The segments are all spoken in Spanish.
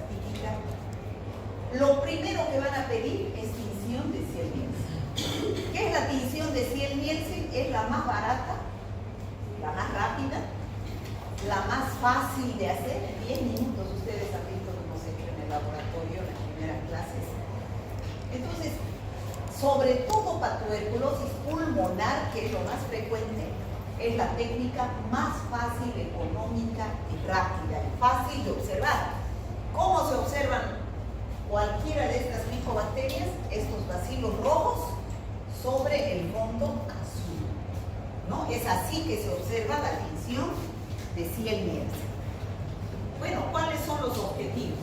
típica, lo primero que van a pedir es tinción de Ziel-Nielsen. ¿Qué es la tinción de Ziel-Nielsen? Es la más barata, la más rápida, la más fácil de hacer. 10 minutos, ustedes han visto cómo se hecho en el laboratorio en las primeras clases. Entonces, sobre todo para tuberculosis pulmonar, que es lo más frecuente, es la técnica más fácil, económica y rápida, y fácil de observar. ¿Cómo se observan cualquiera de estas micobacterias? Estos bacilos rojos sobre el fondo azul, ¿no? Es así que se observa la tinción de Ziel-Nielsen. Bueno, ¿cuáles son los objetivos?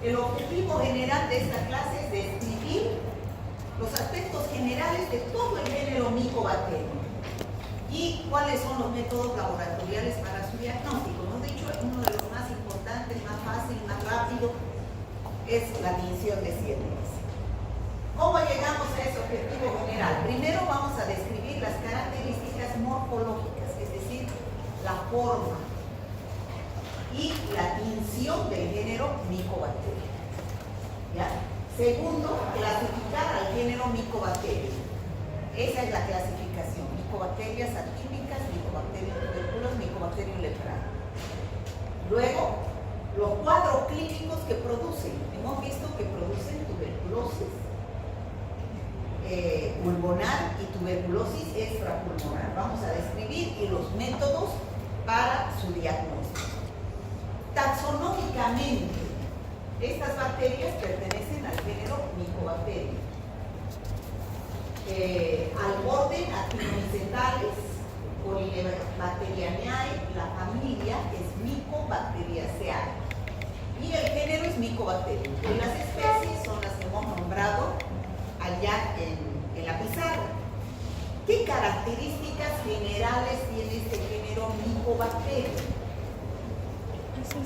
El objetivo general de esta clase es describir los aspectos generales de todo el género Mycobacterium y cuáles son los métodos laboratoriales para su diagnóstico. Hemos dicho, uno de los más importantes, más fácil, más rápido, es la tinción de Ziel-Nielsen. ¿Cómo llegamos a ese objetivo general? Primero vamos a describir las características morfológicas, es decir, la forma y la tinción del género Mycobacterium. ¿Ya? Segundo, clasificar al género Mycobacterium. Esa es la clasificación. Mycobacterias atípicas, Mycobacterium tuberculosis, Mycobacterium leprae. Luego, los cuadros clínicos que producen. Hemos visto que producen tuberculosis pulmonar y tuberculosis extrapulmonar. Vamos a describir y los métodos para su diagnóstico. Taxonómicamente, estas bacterias pertenecen al género Mycobacterium. Al orden Actinomycetales, Polylebacteriaceae, la familia es Mycobacteriaceae y el género es Mycobacterium. Y las especies son las que hemos nombrado allá en la pizarra. ¿Qué características generales tiene este género Mycobacterium?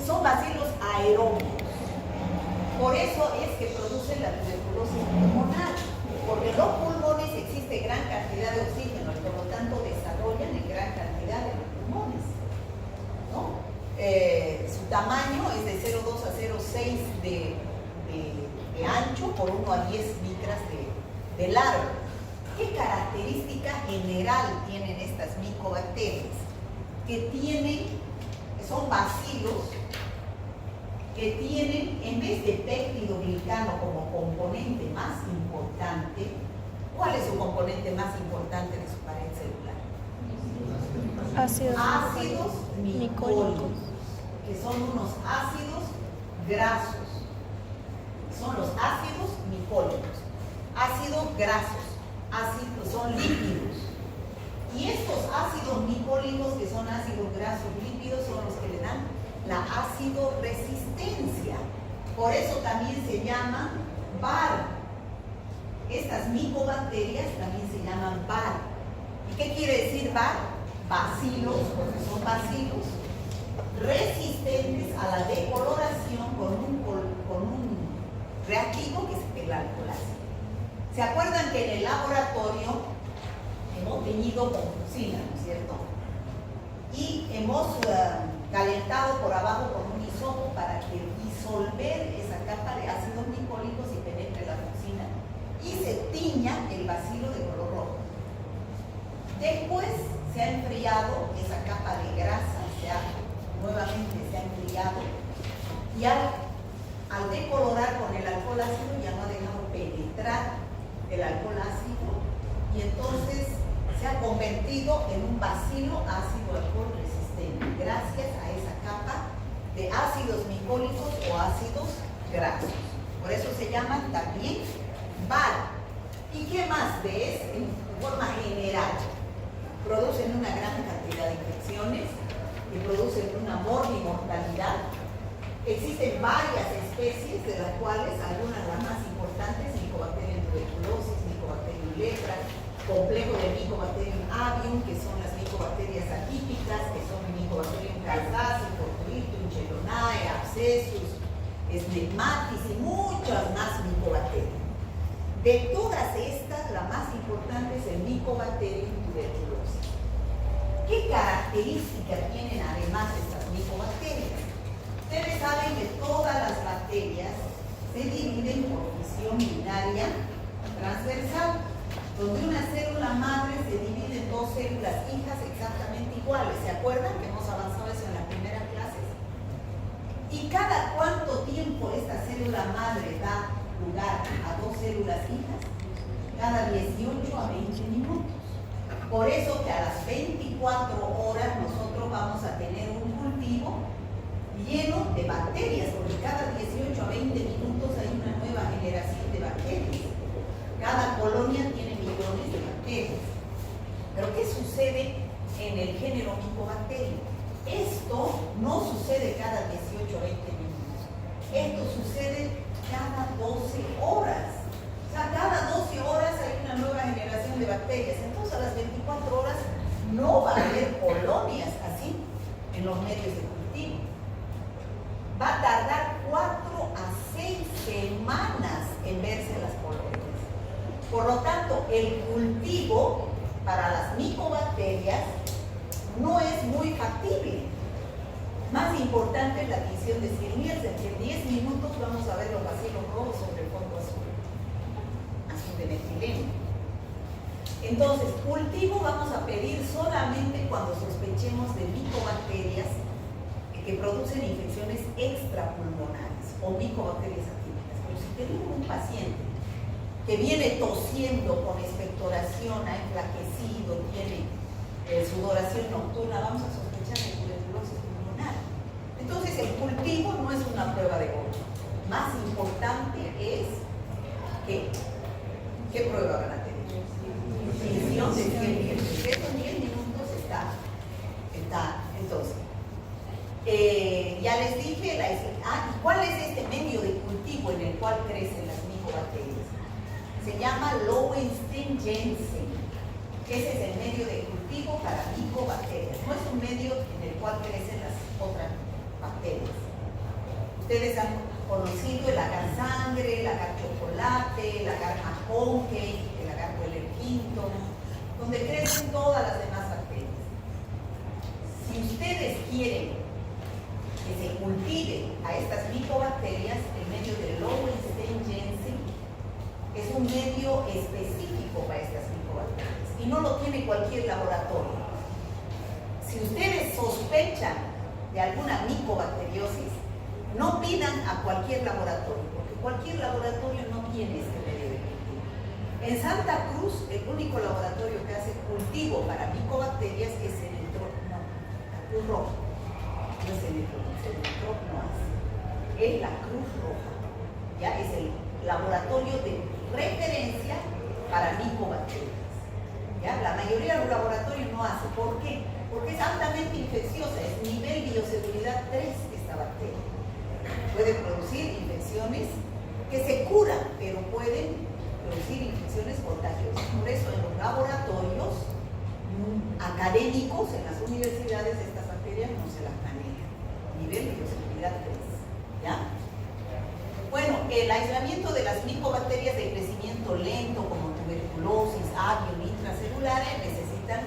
Son bacilos aeróbicos. Por eso es que producen la tuberculosis pulmonar, porque en los pulmones existe gran cantidad de oxígeno y por lo tanto desarrollan en gran cantidad de los pulmones, ¿no? Su tamaño es de 0,2 a 0,6 de ancho por 1 a 10 micras de largo. ¿Qué característica general tienen estas micobacterias? Son bacilos que tienen, en vez de péptidoglicano como componente más importante, ¿cuál es su componente más importante de su pared celular? Ácidos micólicos, que son unos ácidos grasos. Son los ácidos micólicos. Ácidos grasos, son lípidos. Y estos ácidos micólicos, que son ácidos grasos lípidos, son los que le dan la ácido resistencia. Por eso también se llaman VAR. Estas micobacterias también se llaman VAR. ¿Y qué quiere decir VAR? Bacilos, porque son bacilos resistentes a la decoloración con un reactivo que es el alcohol ácido. ¿Se acuerdan que en el laboratorio hemos teñido con fucina, ¿no es cierto? Y hemos calentado por abajo con un hisopo para que disolver esa capa de ácidos micólicos y penetre la fucina y se tiña el bacilo de color rojo. Después se ha enfriado esa capa de grasa, nuevamente se ha enfriado y al decolorar con el alcohol ácido ya no ha dejado penetrar el alcohol ácido y entonces se ha convertido en un bacilo ácido alcohol resistente gracias a esa capa de ácidos micólicos o ácidos grasos. Por eso se llaman también VAR. ¿Y qué más en forma general? Producen una gran cantidad de infecciones y producen una mortalidad. Existen varias especies, de las cuales algunas las más importantes, Mycobacterium tuberculosis, Mycobacterium lepra, complejo de Mycobacterium avium, que son las micobacterias atípicas, que son Mycobacterium casaceae, Fortuitum, chelonae, abscesus, Smegmatis y muchas más Mycobacterium. De todas estas, la más importante es el Mycobacterium tuberculosis. ¿Qué características tienen además estas micobacterias? Ustedes saben que todas las bacterias micobacterias se dividen por fisión binaria transversal, donde una célula madre se divide en dos células hijas exactamente iguales. ¿Se acuerdan que hemos avanzado eso en la primera clase? ¿Y cada cuánto tiempo esta célula madre da lugar a dos células hijas? Cada 18 a 20 minutos. Por eso que a las 24 horas nosotros vamos a tener un cultivo lleno de bacterias, porque cada 18 a 20 minutos hay una nueva generación de bacterias. Cada colonia tiene millones de bacterias. Pero ¿qué sucede en el género Mycobacterium? Esto no sucede cada 18 o 20 minutos. Esto sucede cada 12 horas. O sea, cada 12 horas hay una nueva generación de bacterias. Entonces, a las 24 horas no va a haber colonias así en los medios de cultivo. Va a tardar 4 a 6 semanas en verse las colonias. Por lo tanto, el cultivo para las micobacterias no es muy factible. Más importante es la adición de 100 Nielsen, que en 10 minutos vamos a ver los bacilos rojos sobre el fondo azul de metileno. Entonces, cultivo vamos a pedir solamente cuando sospechemos de micobacterias que producen infecciones extrapulmonares o micobacterias atípicas. Pero si tenemos un paciente que viene tosiendo con expectoración, ha enflaquecido, tiene sudoración nocturna, vamos a sospechar de tuberculosis pulmonar. Entonces, el cultivo no es una prueba de gota. Más importante es que, ¿qué prueba van a tener? Fisión de 100 Nielsen. Eso en 10 minutos está. Entonces, ya les dije, ¿y cuál es este medio de cultivo en el cual crecen las micobacterias? Se llama Lowenstein-Jensen. Ese es el medio de cultivo para micobacterias. No es un medio en el cual crecen las otras bacterias. Ustedes han conocido el agar sangre, el agar chocolate, el agar Maconkey, el agar Weller-Quinto, donde crecen todas las demás bacterias. Si ustedes quieren que se cultive a estas micobacterias, el medio de Lowenstein-Jensen es un medio específico para estas micobacterias y no lo tiene cualquier laboratorio. Si ustedes sospechan de alguna micobacteriosis, no pidan a cualquier laboratorio, porque cualquier laboratorio no tiene este medio de cultivo. En Santa Cruz, el único laboratorio que hace cultivo para micobacterias es el la Cruz Roja. No es el Centro, no hace. Es la Cruz Roja. Ya es el laboratorio de referencia para micobacterias. ¿Ya? La mayoría de los laboratorios no hace. ¿Por qué? Porque es altamente infecciosa, es nivel bioseguridad 3 esta bacteria. Puede producir infecciones que se curan, pero pueden producir infecciones contagiosas. Por eso en los laboratorios académicos, en las universidades, estas bacterias no se las manejan. Nivel bioseguridad 3. ¿Ya? Bueno, el aislamiento de las micobacterias de crecimiento lento, como tuberculosis, avión, intracelulares, necesitan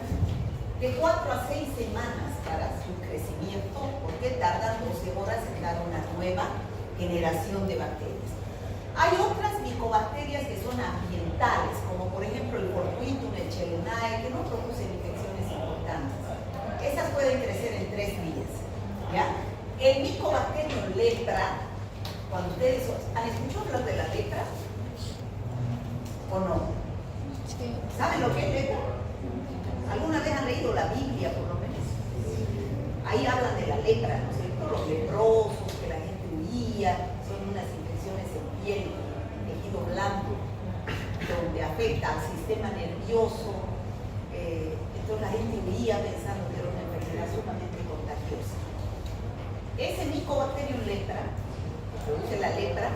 de 4 a 6 semanas para su crecimiento, porque tardan 12 horas en dar una nueva generación de bacterias. Hay otras micobacterias que son ambientales, como por ejemplo el Fortuitum, el Chelonae, que no producen infecciones importantes. Esas pueden crecer en 3 días. ¿Ya? El Mycobacterium lepra, cuando ustedes han escuchado hablar de la lepra, ¿o no? Sí. ¿Saben lo que es lepra? ¿Alguna vez han leído la Biblia, por lo menos? Ahí hablan de la lepra, ¿no es cierto? Los leprosos, que la gente huía, son unas infecciones en piel, tejido blando, donde afecta al sistema nervioso. Entonces la gente huía pensando que era una enfermedad sumamente contagiosa. Ese Mycobacterium lepra, que produce la lepra,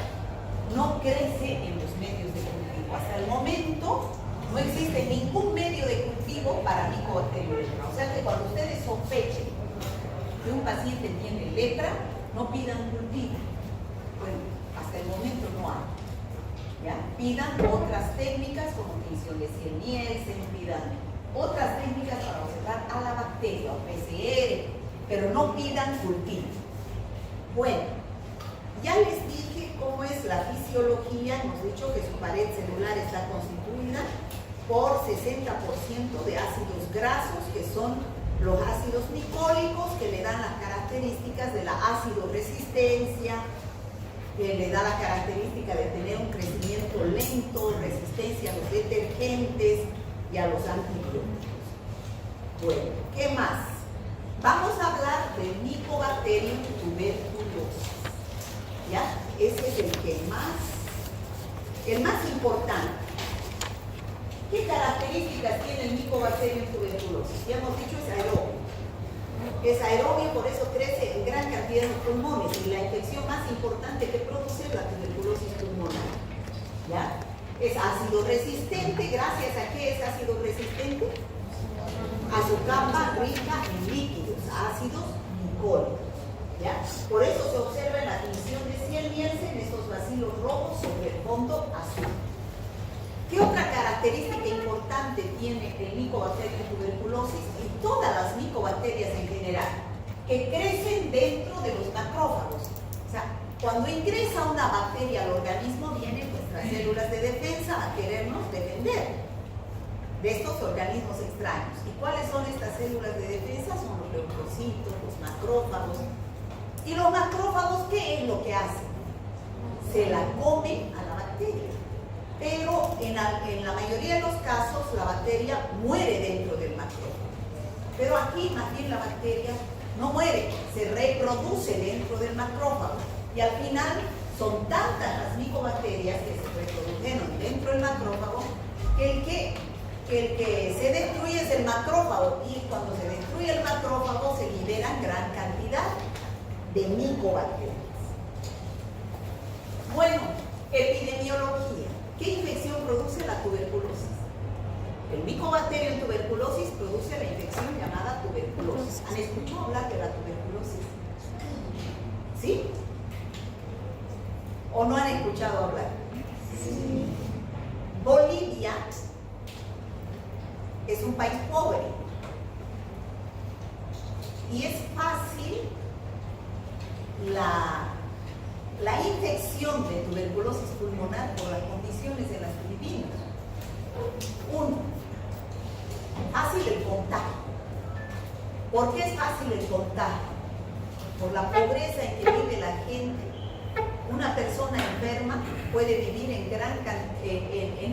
no crece en los medios de cultivo. Hasta el momento no existe ningún medio de cultivo para Mycobacterium lepra. O sea que cuando ustedes sospechen que un paciente tiene lepra, no pidan cultivo. Bueno, hasta el momento no hay. ¿Ya? Pidan otras técnicas como tinción de 100 Nielsen, pidan otras técnicas para observar a la bacteria, o PCR, pero no pidan cultivo. Bueno, ya les dije fisiología hemos dicho que su pared celular está constituida por 60% de ácidos grasos, que son los ácidos glicólicos, que le dan las características de la ácido resistencia, que le da la característica de tener un crecimiento lento, resistencia a los detergentes y a los antibióticos. Bueno, ¿qué más? Vamos a hablar del Mycobacterium tuberculosis. ¿Ya? Ese es el más importante. ¿Qué características tiene el Mycobacterium tuberculosis? Ya hemos dicho, es aerobio. Es aerobio, por eso crece en gran cantidad en los pulmones, y la infección más importante que produce es la tuberculosis pulmonar. ¿Ya? Es ácido resistente. ¿Gracias a qué es ácido resistente? A su capa rica en líquidos, ácidos glicólicos. ¿Ya? Por eso se observa en la tinción de Ciel-Nielsen estos bacilos rojos sobre el fondo azul. ¿Qué otra característica importante tiene el Mycobacterium tuberculosis y todas las micobacterias en general? Que crecen dentro de los macrófagos. O sea, cuando ingresa una bacteria al organismo, vienen nuestras células de defensa a querernos defender de estos organismos extraños. ¿Y cuáles son estas células de defensa? Son los leucocitos, los macrófagos. ¿Y los macrófagos qué es lo que hacen? Se la comen a la bacteria. Pero en la mayoría de los casos la bacteria muere dentro del macrófago. Pero aquí más bien la bacteria no muere, se reproduce dentro del macrófago. Y al final son tantas las micobacterias que se reprodujeron dentro del macrófago que el que se destruye es el macrófago. Y cuando se destruye el macrófago se liberan gran cantidad de micobacterias. Bueno, epidemiología. ¿Qué infección produce la tuberculosis? El Mycobacterium tuberculosis produce la infección llamada tuberculosis. ¿Han escuchado hablar de la tuberculosis? ¿Sí? ¿O no han escuchado hablar? Sí. Bolivia es un país pobre y es fácil la infección de tuberculosis pulmonar por las condiciones de las Filipinas. Uno, fácil el contagio. ¿Por qué es fácil el contagio? Por la pobreza en que vive la gente. Una persona enferma puede vivir en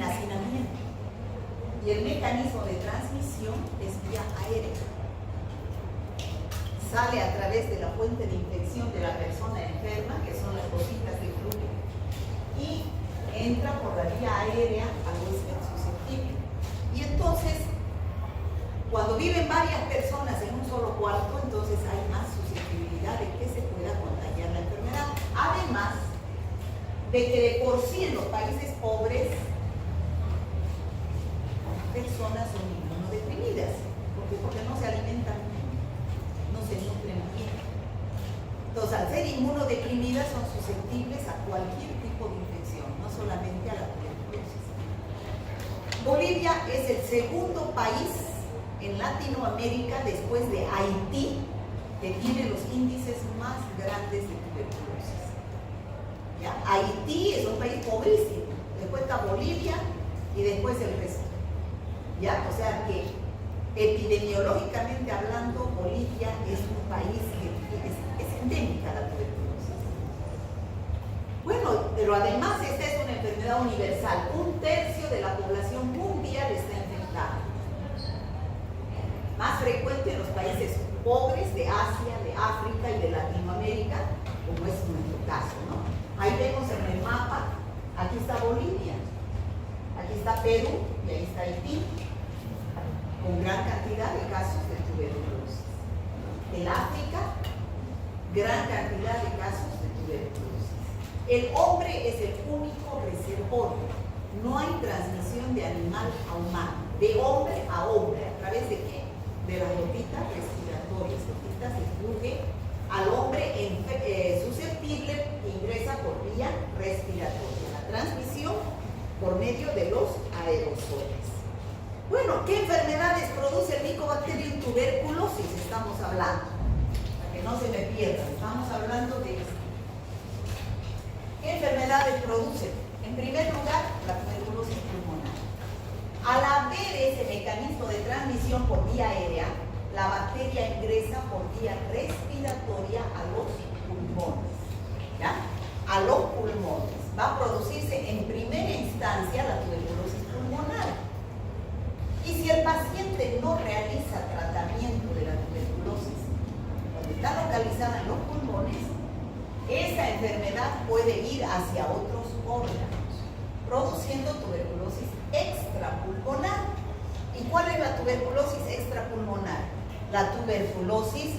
hacinamiento. Y el mecanismo de transmisión es vía aérea. Sale a través de la fuente de infección de la persona enferma, que son las gotitas de flujo, y entra por la vía aérea al huésped susceptible. Y entonces, cuando viven varias personas en un solo cuarto, entonces hay más susceptibilidad de que se pueda contagiar la enfermedad. Además de que de por sí en los países pobres las personas son inmunodeprimidas. ¿Por qué? Porque no se alimentan bien, no se nutren bien. Entonces, al ser inmunodeprimidas son susceptibles a cualquier tipo de infección, no solamente a la tuberculosis. Bolivia es el segundo país en Latinoamérica, después de Haití, que tiene los índices más grandes de tuberculosis. ¿Ya? Haití es un país pobrísimo, después está Bolivia y después el resto. ¿Ya? O sea que epidemiológicamente hablando, Bolivia es un país que es endémica la tuberculosis. Bueno, pero además esta es una enfermedad universal. 1/3 de la población mundial está infectada. Más frecuente en los países pobres de Asia, de África y de Latinoamérica, como es nuestro caso, ¿no? Ahí vemos en el mapa, aquí está Bolivia, aquí está Perú y ahí está Haití, con gran cantidad de casos de tuberculosis. En África, gran cantidad de casos de tuberculosis. El hombre es el único reservorio. No hay transmisión de animal a humano, de hombre a hombre. ¿A través de qué? De las gotitas respiratorias. Gotitas se fluye al hombre susceptible que ingresa por vía respiratoria. La transmisión por medio de los aerosoles. Bueno, ¿qué enfermedades produce el Mycobacterium tuberculosis? Estamos hablando, para que no se me pierda, estamos hablando de esto. ¿Qué enfermedades enfermedades producen? En primer lugar, la tuberculosis pulmonar. Al haber ese mecanismo de transmisión por vía aérea, la bacteria ingresa por vía respiratoria a los pulmones. ¿Ya? A los pulmones. Va a producirse en primera instancia la tuberculosis pulmonar. Y si el paciente no realiza tratamiento de la tuberculosis, donde está localizada en los pulmones, esa enfermedad puede ir hacia otros órganos, produciendo tuberculosis extrapulmonar. ¿Y cuál es la tuberculosis extrapulmonar? La tuberculosis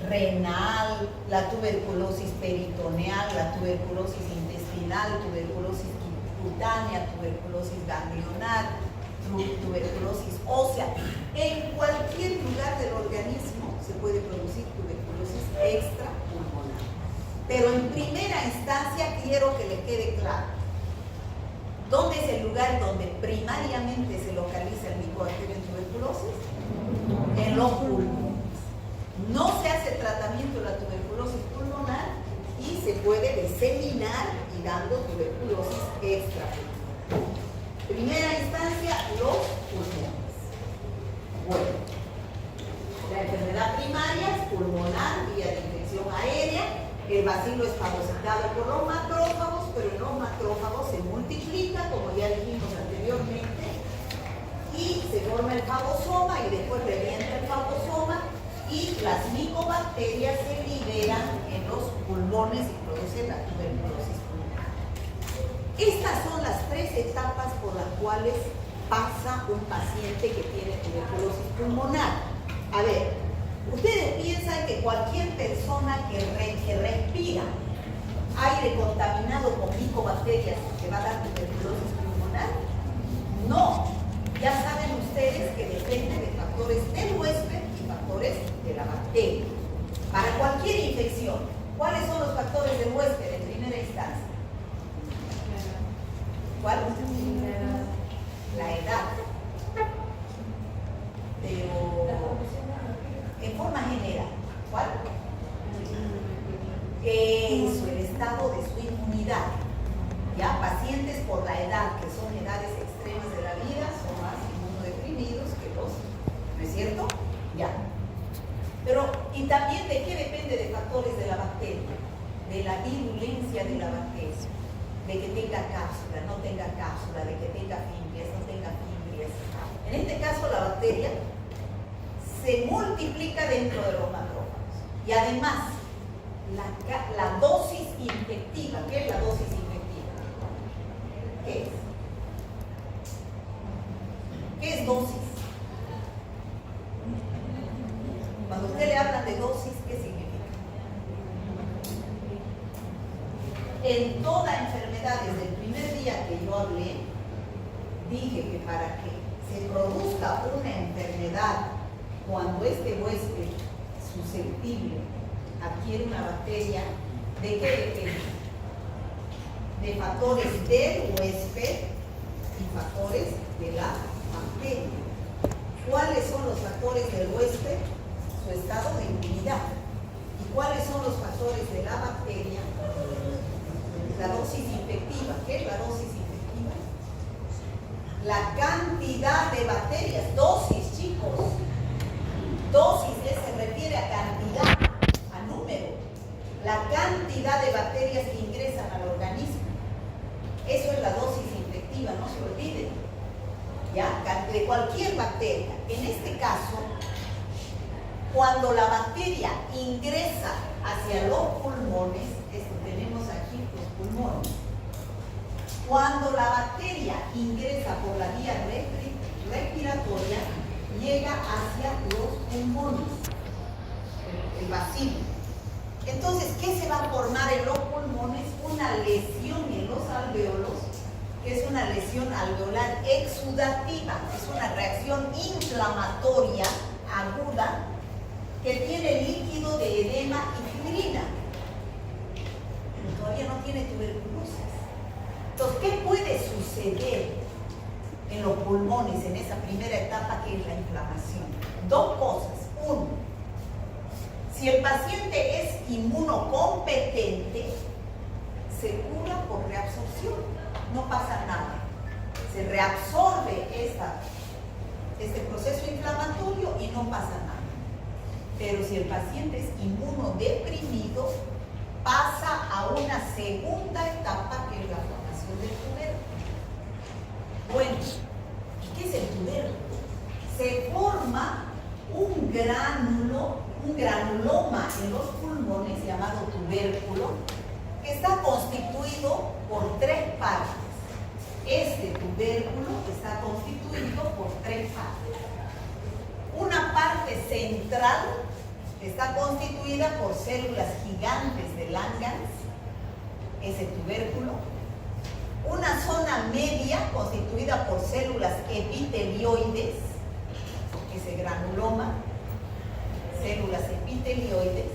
renal, la tuberculosis peritoneal, la tuberculosis intestinal, tuberculosis cutánea, tuberculosis ganglionar, tuberculosis ósea. En cualquier lugar del organismo se puede producir tuberculosis extrapulmonar. Pero en primera instancia quiero que le quede claro. ¿Dónde es el lugar donde primariamente se localiza el Mycobacterium tuberculosis? En los pulmones. No se hace tratamiento de la tuberculosis pulmonar y se puede diseminar y dando tuberculosis extrapulmonar. Primera instancia, los pulmones. Bueno, la enfermedad primaria es pulmonar, vía de infección aérea. El bacilo es fagocitado por los macrófagos, pero en los macrófagos se multiplica, como ya dijimos anteriormente, y se forma el fagosoma y después revienta el fagosoma y las micobacterias se liberan en los pulmones y producen la tuberculosis pulmonar. Estas son las tres etapas por las cuales pasa un paciente que tiene tuberculosis pulmonar. A ver, ustedes piensan que cualquier persona que respira aire contaminado con micobacterias te va a dar tuberculosis pulmonar. No, ya saben ustedes que depende de factores del huésped y factores de la bacteria. Para cualquier infección, ¿cuáles son los factores del huésped en primera instancia? ¿Cuál? La edad. Pero en forma general, ¿cuál? Eso, el estado de su inmunidad. Ya, pacientes por la edad, que son edades extremas de la vida, son más inmunodeprimidos que los, ¿no es cierto? Ya. Pero, ¿y también de qué depende de factores de la bacteria? De la virulencia de la bacteria. De que tenga cápsula, no tenga cápsula, de que tenga fimbrias, no tenga fimbrias. En este caso, la bacteria se multiplica dentro de los macrófagos. Y además, la dosis infectiva. ¿Qué es la dosis infectiva? ¿Qué es? ¿Qué es dosis? Cuando usted le hablan de dosis, ¿qué significa? En toda enfermedad, desde el primer día que yo hablé, dije que para que se produzca una enfermedad, cuando este huésped susceptible adquiere una bacteria, ¿de qué depende? De factores del huésped y factores de la bacteria. ¿Cuáles son los factores del huésped? Su estado de inmunidad. ¿Y cuáles son los factores de la bacteria? La dosis infectiva. ¿Qué es la dosis infectiva? La cantidad de bacterias. Dosis, chicos. Dosis se refiere a cantidad, a número. La cantidad de bacterias que ingresan al organismo. Eso es la dosis infectiva, no se olviden. ¿Ya? De cualquier bacteria. En este caso, cuando la bacteria ingresa hacia los pulmones, esto tenemos aquí los pulmones. Cuando la bacteria ingresa por la vía respiratoria, llega hacia los pulmones, el bacilo. Entonces, ¿qué se va a formar en los pulmones? Una lesión en los alvéolos, que es una lesión alveolar exudativa, es una reacción inflamatoria aguda que tiene líquido de edema y fibrina. Pero todavía no tiene tuberculosis. Entonces, ¿qué puede suceder en los pulmones en esa primera etapa que es la inflamación? Dos cosas. Uno, si el paciente es inmunocompetente, se cura por reabsorción, no pasa nada. Se reabsorbe este proceso inflamatorio y no pasa nada. Pero si el paciente es inmunodeprimido, pasa a una segunda etapa que es la formación del tubérculo. Bueno, ¿y qué es el tubérculo? Se forma un granuloma en los pulmones llamado tubérculo, que está constituido por tres partes. Este tubérculo está constituido por tres partes. Una parte central está constituida por células gigantes de Langerhans, ese tubérculo. Una zona media constituida por células epitelioides, ese granuloma, células epitelioides,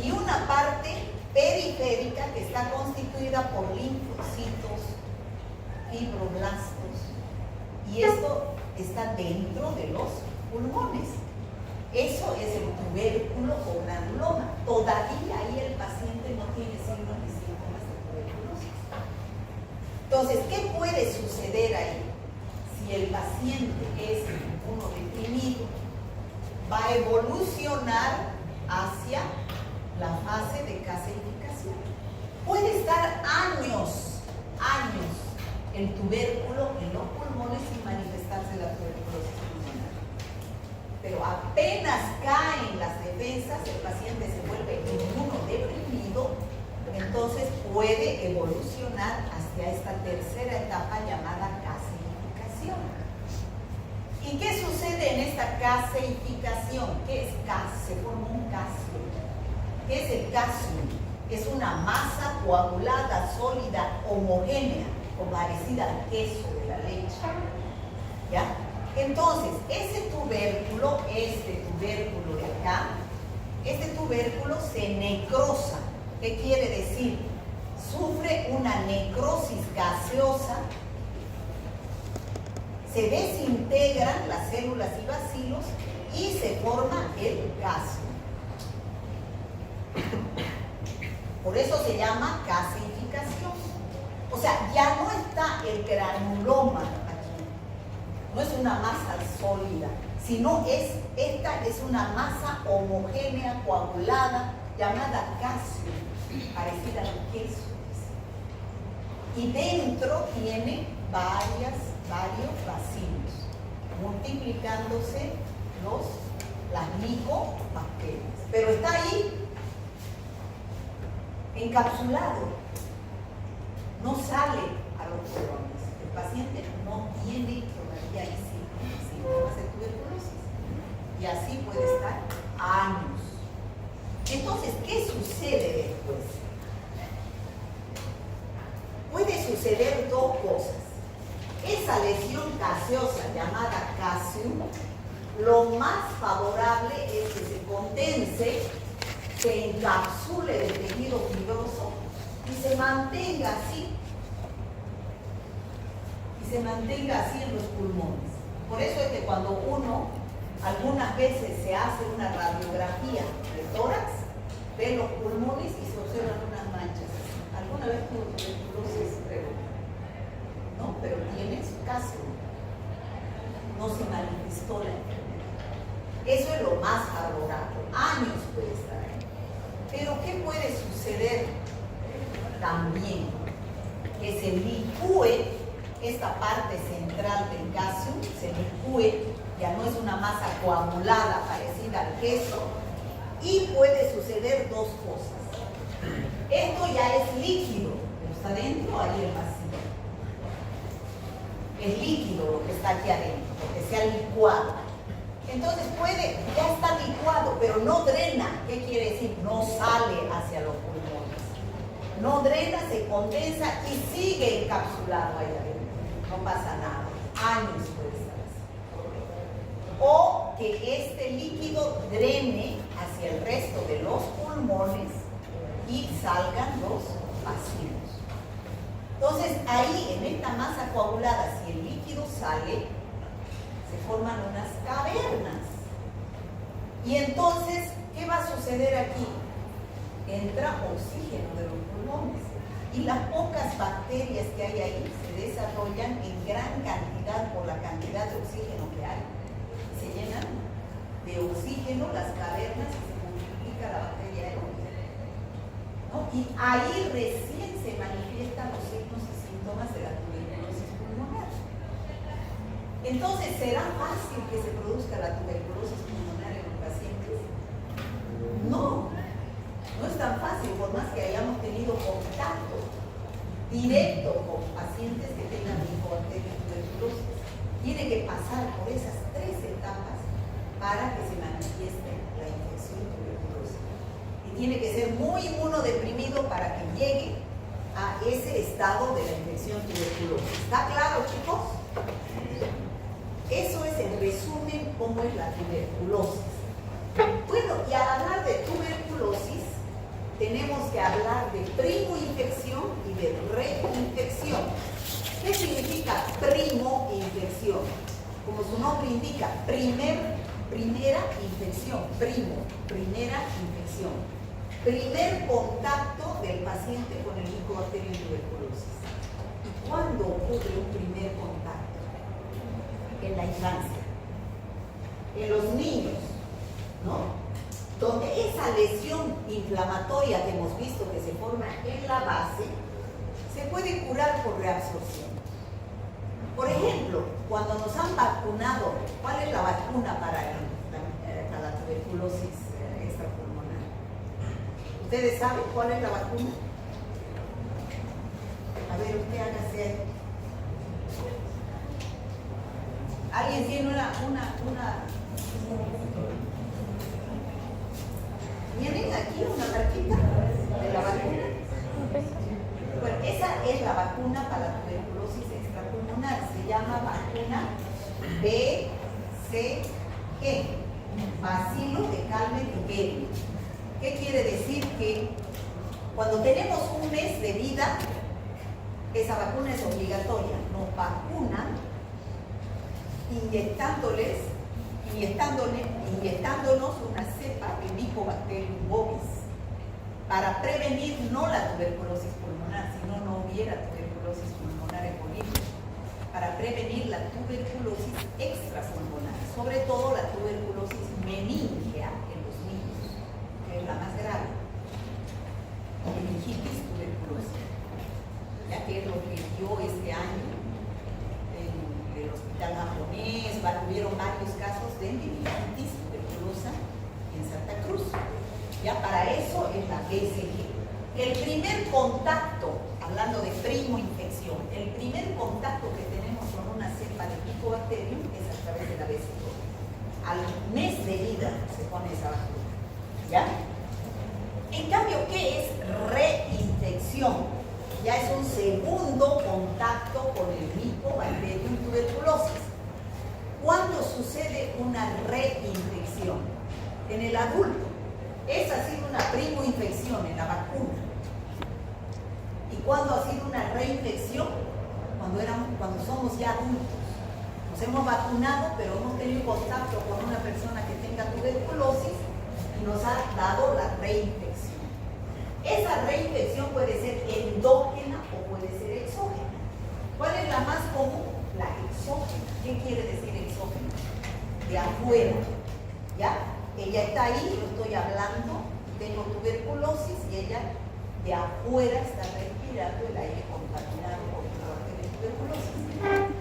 y una parte periférica que está constituida por linfocitos, fibroblastos, y esto está dentro de los pulmones. Eso es el tubérculo o granuloma. Todavía ahí el paciente no tiene signos ni síntomas de tuberculosis. Entonces, ¿qué puede suceder ahí? Si el paciente es inmunodeprimido, va a evolucionar hacia la fase de caseificación. Puede estar años el tubérculo en los pulmones sin manifestarse la tuberculosis pulmonar. Pero apenas caen las defensas, el paciente se vuelve inmunodeprimido, entonces puede evolucionar hacia esta tercera etapa llamada caseificación. ¿Y qué sucede en esta caseificación? ¿Qué es caseo? Se forma un caseo. ¿Qué es el caseo? Es una masa coagulada, sólida, homogénea, o parecida al queso de la leche. ¿Ya? Entonces, este tubérculo de acá, este tubérculo se necrosa. ¿Qué quiere decir? Sufre una necrosis gaseosa, se desintegran las células y bacilos y se forma el caseo. Por eso se llama caseificación. O sea, ya no está el granuloma aquí. No es una masa sólida, sino esta es una masa homogénea, coagulada, llamada caseo, parecida al queso. Y dentro tiene varios bacilos, multiplicándose las micobacterias. Pero está ahí, encapsulado, no sale a los pulmones. El paciente no tiene todavía ahí síntomas de tuberculosis. Y así puede estar años. Entonces, ¿qué sucede después? Puede suceder dos cosas. Esa lesión gaseosa llamada caseo, lo más favorable es que se condense, se encapsule del tejido fibroso y se mantenga así. En los pulmones. Por eso es que cuando uno algunas veces se hace una radiografía del tórax, ve los pulmones y se observan unas manchas. ¿Alguna vez tuvo tuberculosis? No, pero tiene su caso. No se manifestó la enfermedad. Eso es lo más favorable. Años puede estar ahí. Pero ¿qué puede suceder también? Que se licúe esta parte central del caseo, se licúe, ya no es una masa coagulada parecida al queso, y puede suceder dos cosas. Esto ya es líquido, pero está dentro, ahí el vacío. Es líquido lo que está aquí adentro, porque se ha licuado. Entonces ya está licuado, pero no drena. ¿Qué quiere decir? No sale hacia los pulmones. No drena, se condensa y sigue encapsulado ahí adentro. No pasa nada. Años puede estar así. O que este líquido drene hacia el resto de los pulmones y salgan los bacilos. Entonces ahí, en esta masa coagulada, si el líquido sale, se forman unas cavernas. Y entonces, ¿qué va a suceder aquí? Entra oxígeno de los pulmones Y las pocas bacterias que hay ahí se desarrollan en gran cantidad por la cantidad de oxígeno que hay. Se llenan de oxígeno las cavernas y se multiplica la bacteria aeróbica, ¿no? Y ahí recién se manifiestan los signos y síntomas de la tuberculosis pulmonar. Entonces, ¿será fácil que se produzca la tuberculosis pulmonar en los pacientes? No. No es tan fácil, por más que hayamos tenido contacto directo con pacientes que tengan Mycobacterium tuberculosis. Tiene que pasar por esas 3 etapas para que se manifieste la infección tuberculosa. Y tiene que ser muy inmunodeprimido para que llegue a ese estado de la infección tuberculosa. ¿Está claro, chicos? Eso es en resumen cómo es la tuberculosis. Bueno, y al hablar de tuberculosis, tenemos que hablar de primoinfección y de reinfección. ¿Qué significa primoinfección? Como su nombre indica, primera infección, primera infección. Primer contacto del paciente con el Mycobacterium tuberculosis. ¿Y cuándo ocurre un primer contacto? En la infancia, en los niños, ¿no? Donde esa lesión inflamatoria que hemos visto que se forma en la base, se puede curar por reabsorción. Por ejemplo, cuando nos han vacunado, ¿cuál es la vacuna para la tuberculosis extrapulmonar? ¿Ustedes saben cuál es la vacuna? A ver, usted hágase ahí. ¿Alguien tiene una ¿Tienen aquí una marquita de la vacuna? Bueno, esa es la vacuna para la tuberculosis extrapulmonar. Se llama vacuna BCG, Bacillus de Calmette-Guerin. ¿Qué quiere decir? Que cuando tenemos un mes de vida, esa vacuna es obligatoria. Nos vacunan inyectándonos una cepa de Mycobacterium bovis para prevenir no la tuberculosis pulmonar, si no hubiera tuberculosis pulmonar en Bolivia, para prevenir la tuberculosis extrapulmonar, sobre todo la tuberculosis meningea en los niños, que es la más grave, meningitis tuberculosis, ya que es lo que dio este año del hospital japonés. Hubieron varios casos de meningitis tuberculosa en Santa Cruz. Ya para eso es la BCG. El primer contacto, hablando de primoinfección, el primer contacto que tenemos con una cepa de Mycobacterium es a través de la BCG. Al mes de vida se pone esa vacuna. ¿Ya? En cambio, ¿qué es reinfección? Ya es un segundo contacto con el Mycobacterium tuberculosis. ¿Cuándo sucede una reinfección? En el adulto. Esa ha sido una primoinfección en la vacuna. ¿Y cuándo ha sido una reinfección? Cuando somos ya adultos. Nos hemos vacunado, pero hemos tenido contacto con una persona que tenga tuberculosis y nos ha dado la reinfección. Esa reinfección puede ser endógena o puede ser exógena. ¿Cuál es la más común? La exógena. ¿Qué quiere decir exógena? De afuera. ¿Ya? Ella está ahí, yo estoy hablando, tengo tuberculosis y ella de afuera está respirando el aire contaminado por una bacteria de tuberculosis.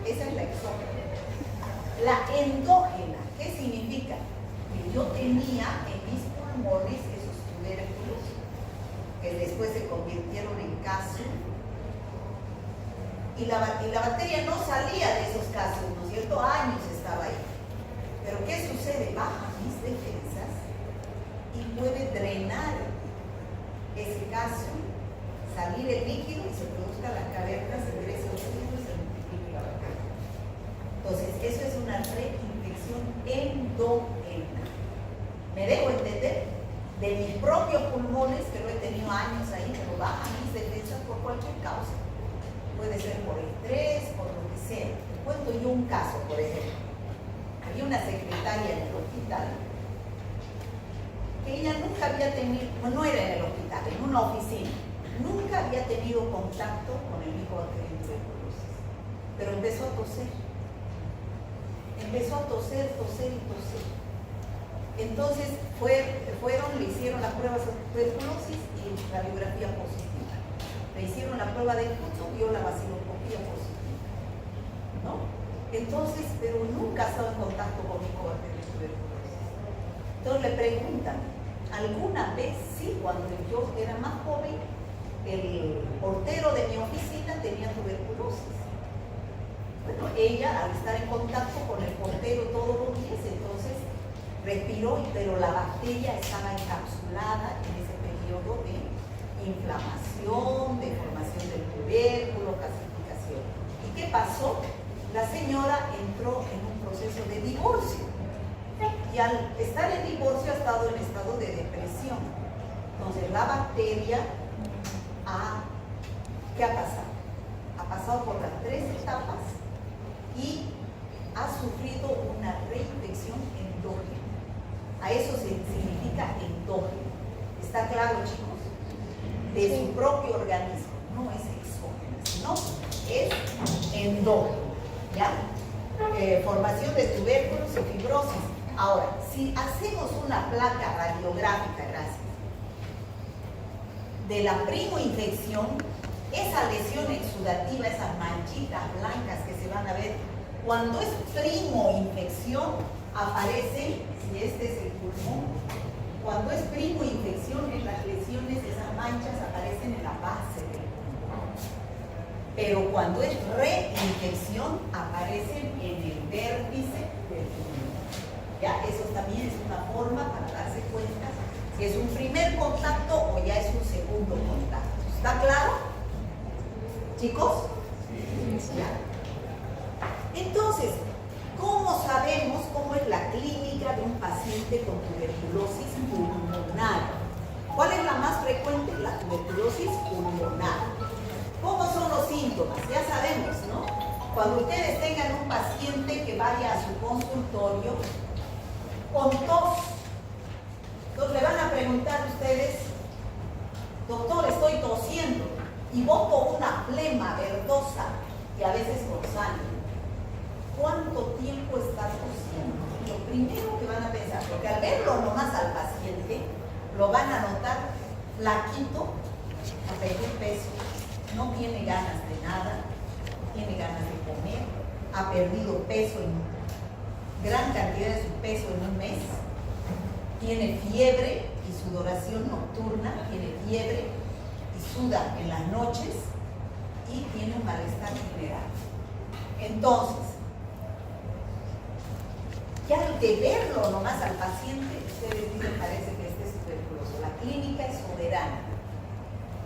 Esa es la exógena. La endógena, ¿qué significa? Que yo tenía en mis pulmones esos tubérculos que después se convirtieron en casos y la bacteria no salía de esos casos, ¿no es cierto? Años estaba ahí. Pero ¿qué sucede? Baja mis defensas y puede drenar ese caso, salir el líquido y se produzca la caverna, se ingrese oxígeno y se multiplique la bacteria. Entonces, eso es una reinfección endógena. ¿Me dejo entender? De mis propios pulmones, que lo he tenido años ahí, pero bajan mis defensas por cualquier causa. Puede ser por estrés, por lo que sea. Te cuento yo un caso, por ejemplo. Había una secretaria en el hospital que ella nunca había tenido, no era en el hospital, en una oficina. Nunca había tenido contacto con el Mycobacterium tuberculosis, pero empezó a toser. Empezó a toser y toser. Entonces le hicieron las pruebas de tuberculosis y radiografía positiva. Le hicieron la prueba de fruto, vio la baciloscopía positiva, ¿no? Entonces, pero nunca ha estado en contacto con Mycobacterium tuberculosis. Entonces le preguntan, ¿alguna vez? Sí, cuando yo era más joven, el portero de mi oficina tenía tuberculosis. Bueno, ella, al estar en contacto con el portero todos los días, entonces respiró, pero la bacteria estaba encapsulada en ese periodo de inflamación, de formación del tubérculo, calcificación. ¿Y qué pasó? La señora entró en un proceso de divorcio. Y al estar en divorcio ha estado en estado de depresión. Entonces la bacteria ¿qué ha pasado? Ha pasado por las 3 etapas y ha sufrido una reinfección endógena. A eso significa endógeno. ¿Está claro, chicos? De su propio organismo, no es exógena, sino es endógeno. ¿Ya? Formación de tubérculos y fibrosis. Ahora, si hacemos una placa radiográfica, de la primoinfección, esa lesión exudativa, esas manchitas blancas que se van a ver, cuando es primoinfección, aparecen, si este es el pulmón, cuando es primoinfección, en las lesiones, esas manchas aparecen en la base del pulmón. Pero cuando es reinfección, aparecen en el vértice del pulmón. ¿Ya? Eso también es una forma para darse cuenta si es un primer contacto o ya es un segundo contacto. ¿Está claro? ¿Chicos? Sí. Ya. Entonces, ¿cómo sabemos cómo es la clínica de un paciente con tuberculosis pulmonar? ¿Cuál es la más frecuente? La tuberculosis pulmonar. ¿Cómo son los síntomas? Ya sabemos, ¿no? Cuando ustedes tengan un paciente que vaya a su consultorio con tos, entonces le van a preguntar a ustedes, doctor, estoy tosiendo y boto una flema verdosa y a veces con sangre. ¿Cuánto tiempo está tosiendo? Lo primero que van a pensar, porque al verlo nomás al paciente, lo van a notar flaquito, a perder peso, no tiene ganas de nada, no tiene ganas de comer, ha perdido peso, gran cantidad de su peso en un mes, tiene fiebre y sudoración nocturna, tiene fiebre y suda en las noches y tiene un malestar general. Entonces, ya de verlo nomás al paciente, ustedes dicen, parece que este es tuberculoso. La clínica es soberana.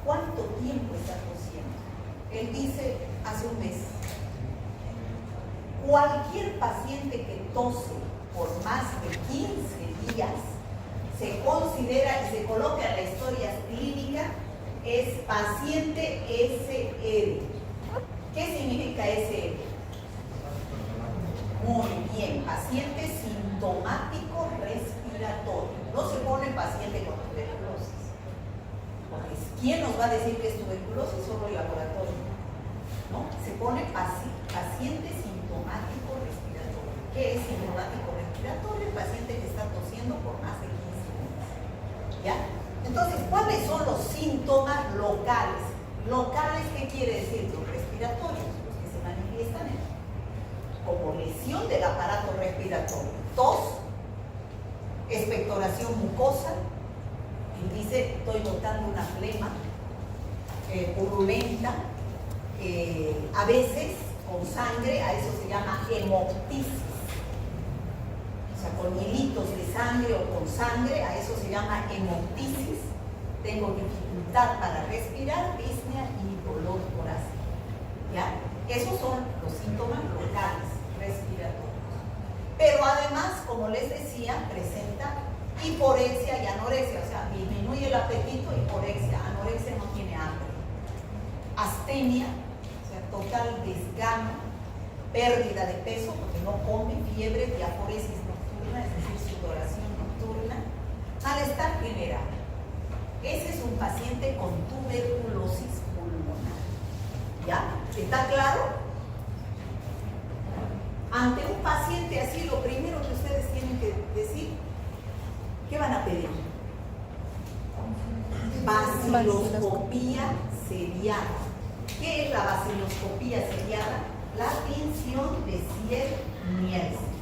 ¿Cuánto tiempo está tosiendo? Él dice, hace un mes. Cualquier paciente que tose por más de 15 días se considera y se coloca en la historia clínica, es paciente SR. ¿Qué significa SR? Muy bien, paciente sintomático respiratorio. No se pone paciente con tuberculosis. Porque ¿quién nos va a decir que es tuberculosis? Solo el laboratorio. ¿No? Se pone paciente sintomático respiratorio. ¿Qué es sintomático respiratorio? El paciente que está tosiendo por más de 15 días. ¿Ya? Entonces, ¿cuáles son los síntomas locales? ¿Locales qué quiere decir? Los respiratorios, los que se manifiestan como lesión del aparato respiratorio. Tos, expectoración mucosa, y dice, estoy botando una flema purulenta, a veces con sangre, a eso se llama hemoptisis. O sea, con hilitos de sangre o con sangre, a eso se llama hemoptisis. Tengo dificultad para respirar, disnea y dolor torácico. ¿Ya? Esos son los síntomas locales respiratorios. Pero además, como les decía, presenta hiporexia y anorexia, o sea, disminuye el apetito, hiporexia, anorexia, no tiene hambre. Astenia, o sea, total desgano, pérdida de peso porque no come, fiebre, diaforesis nocturna, es decir, sudoración nocturna, malestar general. Ese es un paciente con tuberculosis pulmonar. ¿Ya? ¿Está claro? Ante un paciente así, lo primero que ustedes tienen que decir, ¿qué van a pedir? Vaciloscopía seriada. ¿Qué es la vaciloscopía seriada? La tinción de Zier-Nielsen.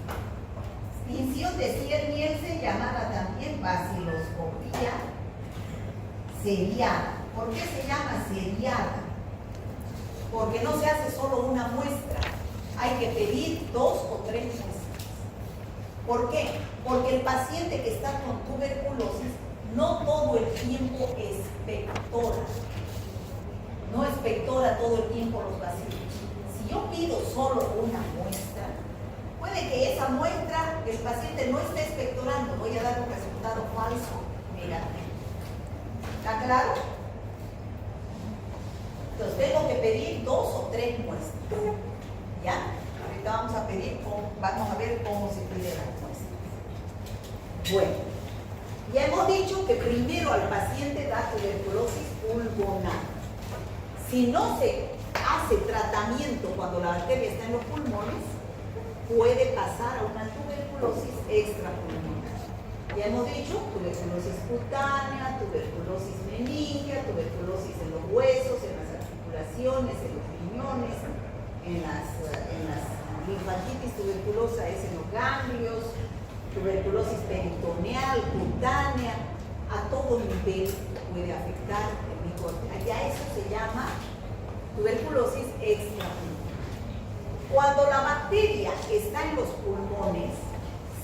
Tinción de Zier-Nielsen, llamada también vaciloscopía seriada. ¿Por qué se llama seriada? Porque no se hace solo una muestra, hay que pedir 2 o 3 muestras. ¿Por qué? Porque el paciente que está con tuberculosis no todo el tiempo expectora. No expectora todo el tiempo los vacilos. Si yo pido solo una muestra, puede que esa muestra, el paciente no esté expectorando, voy a dar un resultado falso negativo. ¿Está claro? Entonces tengo que pedir 2 o 3 muestras. ¿Ya? Ahorita vamos a ver cómo se pide las muestras. Bueno, ya hemos dicho que primero al paciente da tuberculosis pulmonar. Si no se hace tratamiento cuando la bacteria está en los pulmones, puede pasar a una tuberculosis extrapulmonar. Ya hemos dicho tuberculosis cutánea, tuberculosis meningia, tuberculosis en los huesos, en las articulaciones, en los riñones, en las linfangitis tuberculosa es en los ganglios, tuberculosis peritoneal, cutánea, a todo nivel puede afectar el microorganismo. Ya eso se llama tuberculosis extrapulmonar. Cuando la bacteria está en los pulmones,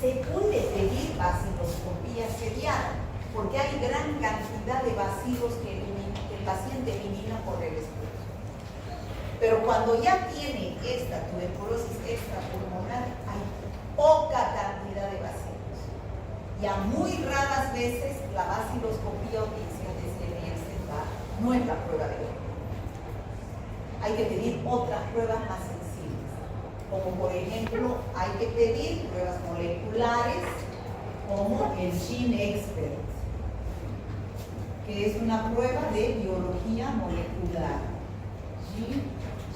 se puede pedir vaciloscopía seriada, porque hay gran cantidad de bacilos que el paciente elimina por el esputo. Pero cuando ya tiene esta tuberculosis extrapulmonar, hay poca cantidad de bacilos. Y a muy raras veces la vaciloscopía o tinción de Zier-Nielsen no es la prueba de oro. Hay que pedir otras pruebas más sensibles, como por ejemplo hay que pedir pruebas moleculares como el GeneXpert, que es una prueba de biología molecular.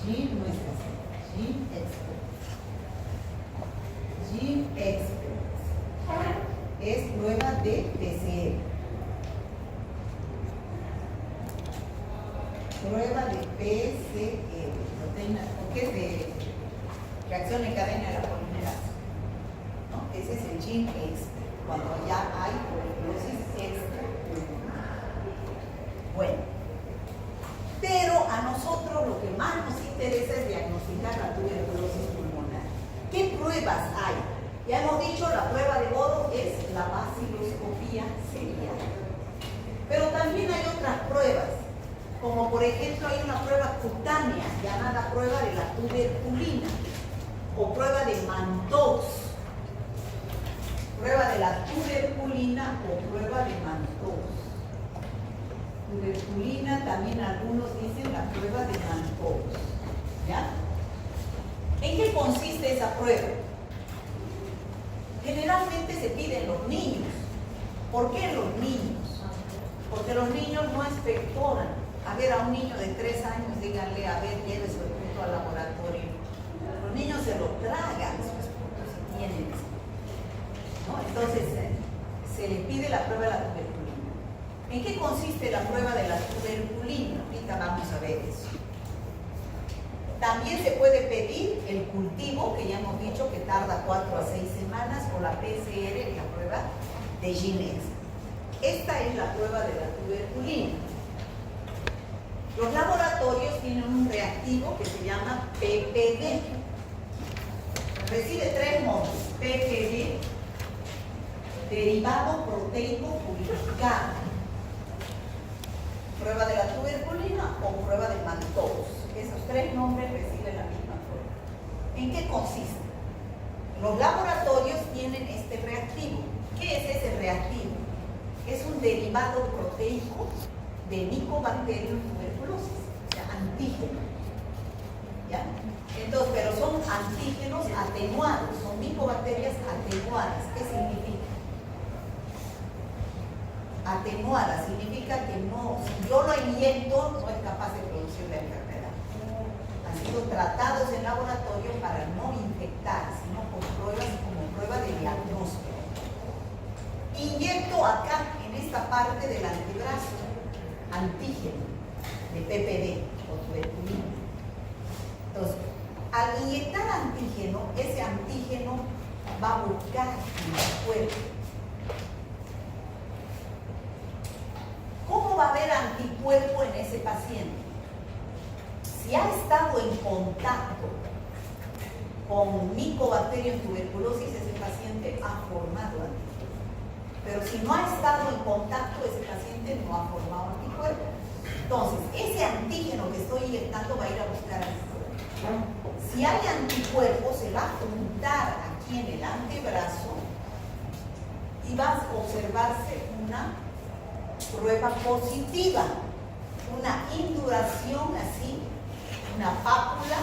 GeneXpert es prueba de PCR. Prueba de PCR, porque es de reacción en cadena de la polimerasa, ¿no? Ese es el GeneXpert, cuando ya hay tuberculosis extrapulmonar. Bueno, pero a nosotros lo que más nos interesa es diagnosticar la tuberculosis pulmonar. ¿Qué pruebas hay? Ya hemos dicho, la prueba de oro es la vaciloscopía seriada. Pero también hay otras pruebas, como por ejemplo hay una prueba cutánea llamada prueba de la tuberculina o prueba de Mantoux. Prueba de la tuberculina o prueba de Mantoux. Tuberculina, también algunos dicen la prueba de Mantoux. ¿Ya? ¿En qué consiste esa prueba? Generalmente se pide en los niños. ¿Por qué en los niños? Porque los niños no expectoran. A ver, a un niño de 3 años, díganle, a ver, lleve su esputo al laboratorio. Los niños se lo tragan su esputo si tienen. ¿No? Entonces, se le pide la prueba de la tuberculina. ¿En qué consiste la prueba de la tuberculina? Ahorita vamos a ver eso. También se puede pedir el cultivo, que ya hemos dicho que tarda 4 a 6 semanas, o la PCR, la prueba de GeneXpert. Esta es la prueba de la tuberculina. Los laboratorios tienen un reactivo que se llama PPD. Recibe 3 nombres: PPD, derivado proteico purificado, prueba de la tuberculina o prueba de Mantoux. Esos 3 nombres reciben la misma prueba. ¿En qué consiste? Los laboratorios tienen este reactivo. ¿Qué es ese reactivo? Es un derivado proteico de Mycobacterium tuberculosis, o sea, antígeno. ¿Ya? Entonces, pero son antígenos atenuados, son micobacterias atenuadas. ¿Qué significa? atenuada, significa que no, si yo lo inyecto, no es capaz de producir la enfermedad. Han sido tratados en laboratorio para no infectar, sino con pruebas como prueba de diagnóstico. Inyecto acá, en esta parte del antebrazo, antígeno de PPD o tuberculina. Entonces, al inyectar antígeno, ese antígeno va a buscar en el cuerpo. ¿Cómo va a haber anticuerpo en ese paciente? Si ha estado en contacto con Mycobacterium tuberculosis, ese paciente ha formado anticuerpo. Pero si no ha estado en contacto, ese paciente no ha formado anticuerpo. Entonces, ese antígeno que estoy inyectando va a ir a buscar anticuerpo. Si hay anticuerpo, se va a juntar aquí en el antebrazo y va a observarse una prueba positiva, una induración así, una pápula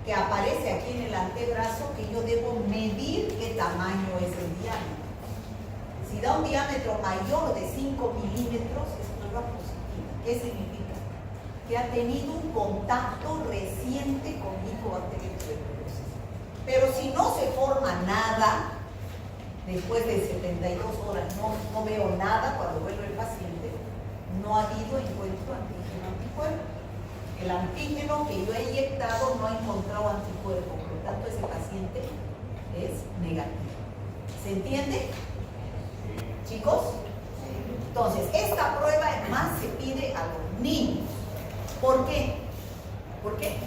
que aparece aquí en el antebrazo que yo debo medir qué tamaño es el diámetro. Si da un diámetro mayor de 5 milímetros, es prueba positiva. ¿Qué significa? Que ha tenido un contacto reciente con Mycobacterium tuberculosis. Pero si no se forma nada, después de 72 horas no veo nada cuando vuelve el paciente, no ha habido encuentro antígeno-anticuerpo. El antígeno que yo he inyectado no ha encontrado anticuerpo, por lo tanto ese paciente es negativo. ¿Se entiende? ¿Chicos? Entonces, esta prueba más se pide a los niños. ¿Por qué? ¿Por qué?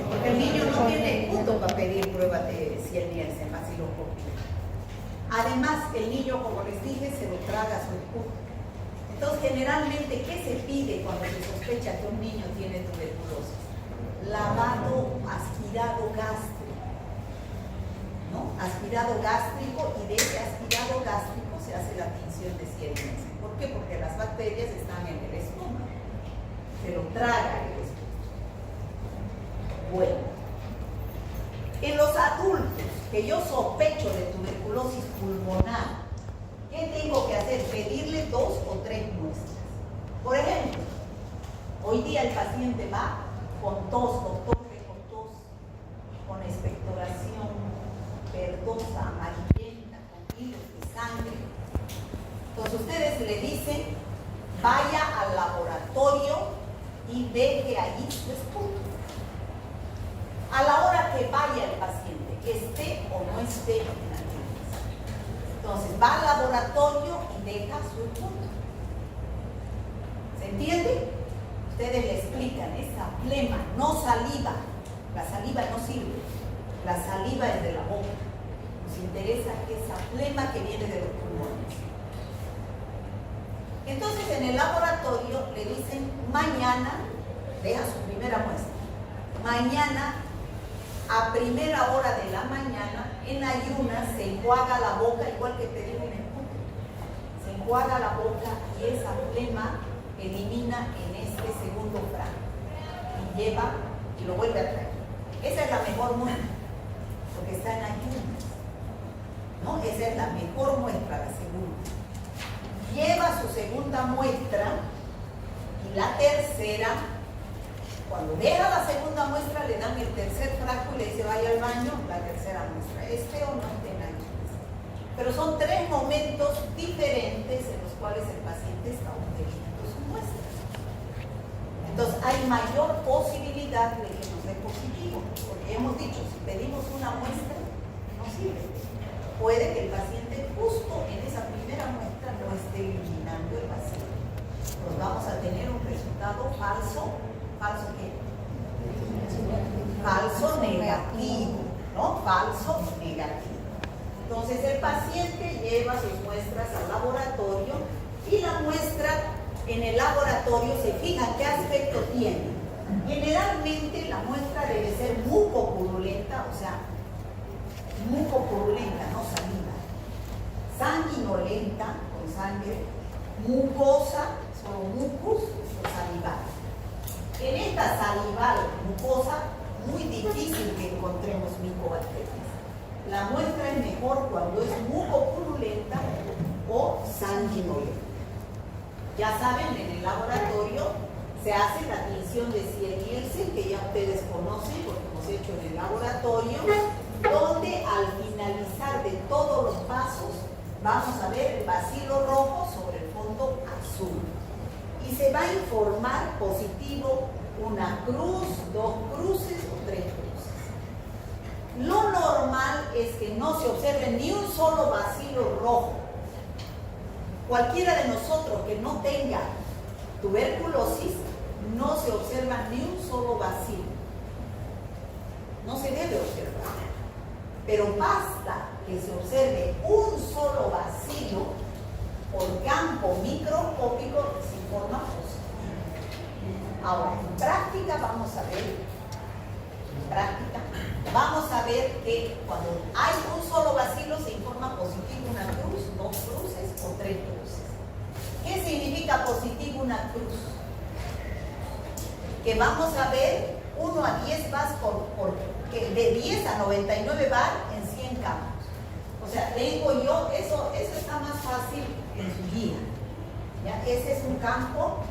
Porque el niño no tiene punto para pedir pruebas de Ziel-Nielsen, vacilocopia. Además, el niño, como les dije, se lo traga a su esputo. Entonces, generalmente, ¿qué se pide cuando se sospecha que un niño tiene tuberculosis? Lavado, aspirado gástrico, ¿no? Aspirado gástrico, y de ese aspirado gástrico se hace la tinción de Ziel-Nielsen. ¿Por qué? Porque las bacterias están en el estómago. Se lo traga el estómago. Bueno, en los adultos que yo sospecho de tuberculosis pulmonar, ¿qué tengo que hacer? Pedirle 2 o 3 muestras. Por ejemplo, hoy día el paciente va con tos, doctor, con tos, con expectoración verdosa, amarillenta, con hilos de sangre. Entonces ustedes le dicen, vaya al laboratorio y deje ahí su esputo. A la hora que vaya el paciente, esté o no esté en la clínica. Entonces va al laboratorio y deja su esputo. ¿Se entiende? Ustedes le explican, esa flema, no saliva. La saliva no sirve. La saliva es de la boca. Nos interesa esa flema que viene de los pulmones. Entonces en el laboratorio le dicen, mañana, deja su primera muestra. Mañana, a primera hora de la mañana, en ayunas, se enjuaga la boca, igual que pedir un esputo. Se enjuaga la boca y esa flema elimina en este segundo frasco. Y lleva y lo vuelve a traer. Esa es la mejor muestra, porque está en ayunas, ¿no? Esa es la mejor muestra, la segunda. Lleva su segunda muestra y la tercera. Cuando deja la segunda muestra, le dan el tercer frasco y le dice, vaya al baño, la tercera muestra. Esté o no esté en ayunas. Pero son 3 momentos diferentes en los cuales el paciente está obteniendo su muestra. Entonces, hay mayor posibilidad de que nos dé positivo. Porque hemos dicho, si pedimos una muestra, no sirve. Puede que el paciente justo en esa primera muestra no esté eliminando el paciente. Pues vamos a tener un resultado falso. ¿Falso qué? Falso negativo, ¿no? Falso negativo. Entonces el paciente lleva sus muestras al laboratorio y la muestra en el laboratorio se fija qué aspecto tiene. Generalmente la muestra debe ser mucopurulenta, o sea, mucopurulenta, no saliva. Sanguinolenta, con sangre, mucosa, solo mucus, o salival. En esta salival mucosa, muy difícil que encontremos micobacterias. La muestra es mejor cuando es mucopurulenta o sanguinolenta. Ya saben, en el laboratorio se hace la tinción de Ziel-Nielsen, que ya ustedes conocen porque hemos hecho en el laboratorio, donde al finalizar de todos los pasos vamos a ver el bacilo rojo sobre el fondo azul. Y se va a informar positivo una cruz, dos cruces o tres cruces. Lo normal es que no se observe ni un solo bacilo rojo. Cualquiera de nosotros que no tenga tuberculosis, no se observa ni un solo bacilo. No se debe observar. Pero basta que se observe un solo bacilo por campo microscópico, se informa positivo. Ahora, en práctica vamos a ver que cuando hay un solo bacilo se informa positivo una cruz, dos cruces o tres cruces. ¿Qué significa positivo una cruz? Que vamos a ver 1 a 10 VAS de 10 a 99 VAR en 100 campos. O sea, tengo yo, eso está más fácil en su guía. ¿Ya? Ese es un campo,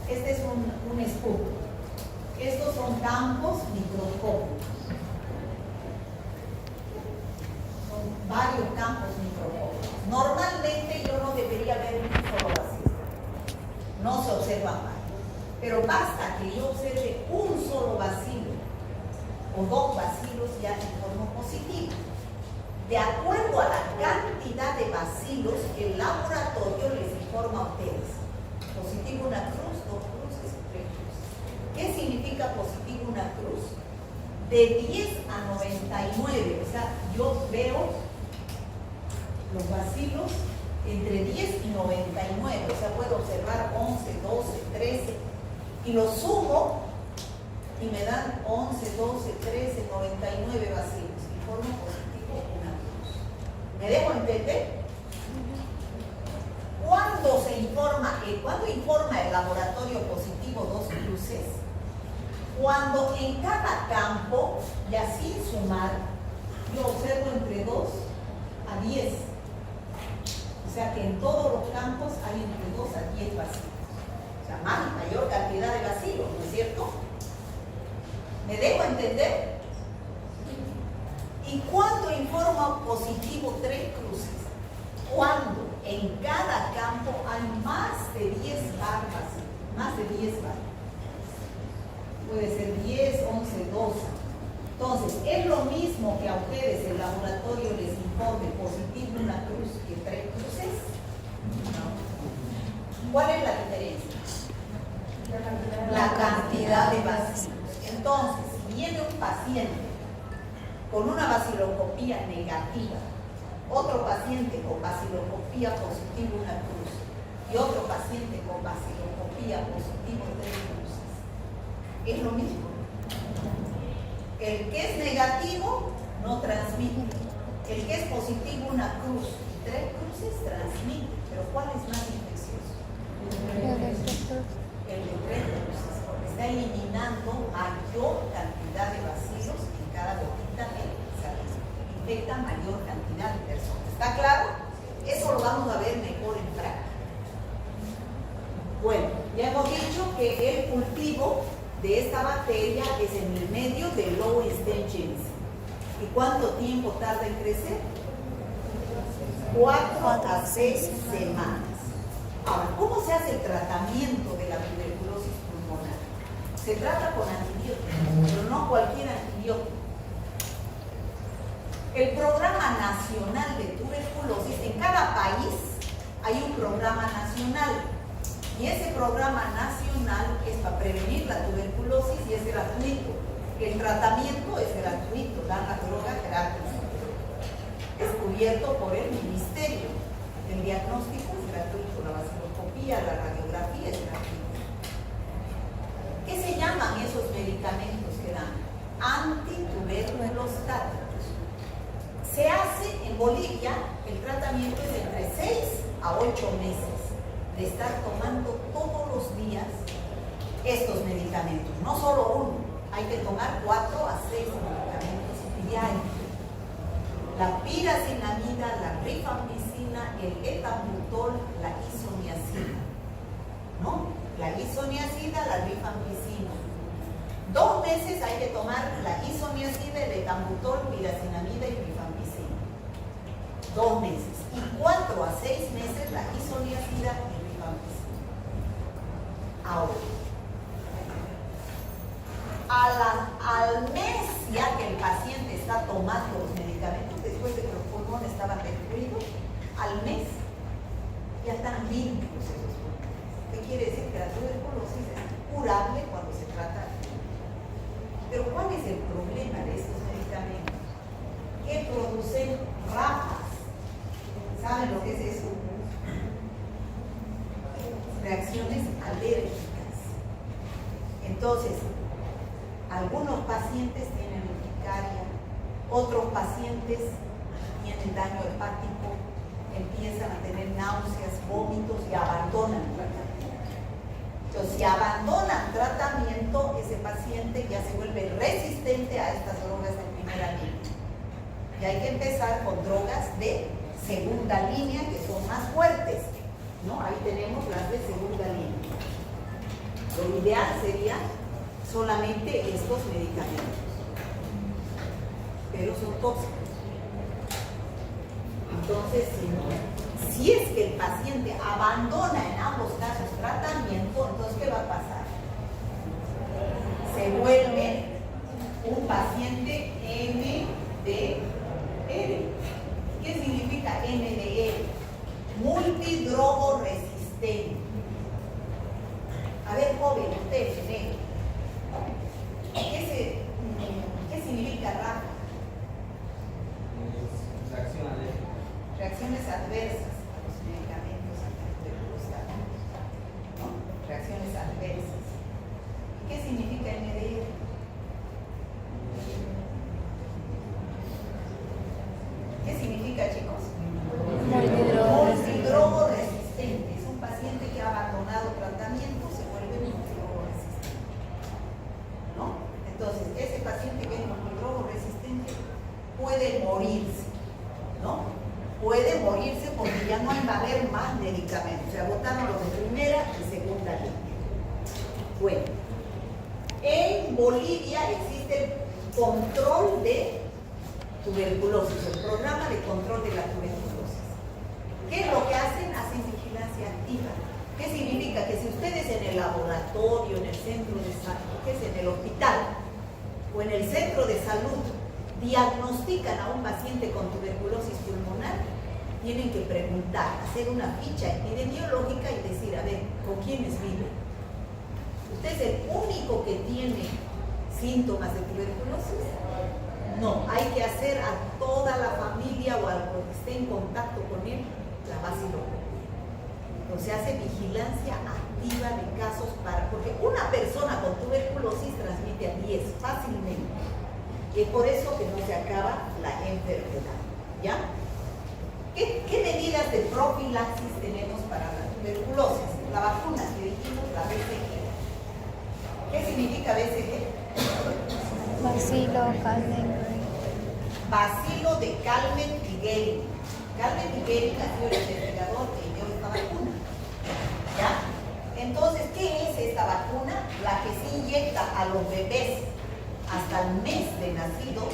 este es un escudo. Estos son campos microscópicos. Son varios campos microscópicos. Normalmente yo no debería ver un solo vacilo. No se observa más. Pero basta que yo observe un solo bacilo o dos bacilos ya en forma positiva. De acuerdo a la cantidad de bacilos que el laboratorio les informa a ustedes. Positivo una cruz, dos cruces, tres cruces. ¿Qué significa positivo una cruz? De 10 a 99, o sea, yo veo los bacilos entre 10 y 99, o sea, puedo observar 11, 12, 13, y lo sumo y me dan 11, 12, 13, 99 bacilos. Informo positivo una cruz. ¿Me dejo entender? ¿Cuándo informa el laboratorio positivo dos cruces? Cuando en cada campo, ya sin sumar, yo observo entre 2 a 10. O sea que en todos los campos hay entre 2 a 10 bacilos. O sea, mayor cantidad de bacilos, ¿no es cierto? ¿Me dejo entender? ¿Y cuándo informa positivo tres cruces? Cuando en cada campo hay más de 10 barras, más de 10 barras. Puede ser 10, 11, 12. Entonces, ¿es lo mismo que a ustedes el laboratorio les informe positivo una cruz que tres cruces? No. ¿Cuál es la diferencia? La cantidad de bacilos. Entonces, si viene un paciente con una baciloscopía negativa, otro paciente con baciloscopía positiva una cruz y otro paciente con baciloscopía positiva tres cruces, es lo mismo. El que es negativo no transmite. El que es positivo una cruz y tres cruces transmite. Pero ¿cuál es más infeccioso? El de tres cruces, porque está eliminando mayor cantidad de bacilos en cada gotita de saliva. Infecta mayor cantidad de personas. ¿Está claro? Eso lo vamos a ver mejor en práctica. Bueno, ya hemos dicho que el cultivo de esta bacteria es en el medio de Low Stage Genesis. ¿Y cuánto tiempo tarda en crecer? 4 a 6 semanas. Ahora, ¿cómo se hace el tratamiento de la tuberculosis pulmonar? Se trata con antibióticos, pero no cualquier antibiótico. El Programa Nacional de Tuberculosis, en cada país hay un programa nacional. Y ese programa nacional es para prevenir la tuberculosis y es gratuito. El tratamiento es gratuito, dan la droga gratis. Es cubierto por el ministerio. El diagnóstico es gratuito, la baciloscopía, la radiografía es gratuita. ¿Qué se llaman esos medicamentos que dan? Antituberculostáticos. Se hace en Bolivia, el tratamiento es entre 6 a 8 meses. De estar tomando todos los días estos medicamentos, no solo uno, hay que tomar 4 a 6 medicamentos diarios. La piracinamida, la rifampicina, medicina el etambutol, la isoniazida, ¿no? La isoniazida, la rifampicina. 2 meses hay que tomar la isoniazida, el etambutol, piracinamida y rifampicina. 2 meses. Y 4 a 6 meses la isoniazida y rifampicina. Ahora, al mes ya que el paciente está tomando los medicamentos, después de que los pulmones estaban destruidos, al mes ya están limpios esos pulmones. ¿Qué quiere decir? Que la tuberculosis es curable cuando se trata de... Pero ¿cuál es el problema de estos medicamentos? Que producen rajas. ¿Saben lo que es eso? Reacciones alérgicas. Entonces, algunos pacientes tienen urticaria, otros pacientes tienen daño hepático, empiezan a tener náuseas, vómitos y abandonan el tratamiento. Entonces, si abandonan tratamiento, ese paciente ya se vuelve resistente a estas drogas de primera línea. Y hay que empezar con drogas de segunda línea que son más fuertes, ¿no? Ahí tenemos las de segunda línea. Lo ideal sería solamente estos medicamentos, pero son tóxicos. Entonces, si es que el paciente abandona en ambos casos tratamiento, entonces ¿qué va a pasar? Se vuelve un paciente MDR. ¿Qué significa MDR? Multidrogoresistente. A ver, joven, usted, negro. ¿Qué significa RAP? Reacciones adversas a los medicamentos antituberculosos, ¿no? Reacciones adversas. ¿Y qué significa MDR? ¿Qué significa, chicos? Multidrogoresistente. Es un paciente que ha abandonado tratamiento, se vuelve multidrogoresistente, ¿no? Entonces, ese paciente que es multidrogoresistente puede morirse, ¿no? Puede morirse porque ya no va a haber más medicamentos. Se agotaron los de primera y segunda línea. Bueno, en Bolivia existe el control de tuberculosis, el programa de control de la tuberculosis. ¿Qué es lo que hacen? Hacen vigilancia activa. ¿Qué significa? Que si ustedes en el laboratorio, en el centro de salud, que es en el hospital o en el centro de salud, diagnostican a un paciente con tuberculosis pulmonar, tienen que preguntar, hacer una ficha epidemiológica y decir, a ver, ¿con quiénes vive? ¿Usted es el único que tiene síntomas de tuberculosis? No, hay que hacer a toda la familia o al que esté en contacto con él la vacilología. Entonces se hace vigilancia activa de casos porque una persona con tuberculosis transmite a 10 fácilmente. Y por eso que no se acaba la enfermedad, ¿ya? ¿Qué medidas de profilaxis tenemos para la tuberculosis? La vacuna que dijimos, la BCG. ¿Qué significa BCG? Bacilo, Calmen. Bacilo de Calmen-Guerin. Calmen-Guerin ha sido el investigador que dio esta vacuna, ¿ya? Entonces, ¿qué es esta vacuna? La que se inyecta a los bebés hasta el mes de nacidos.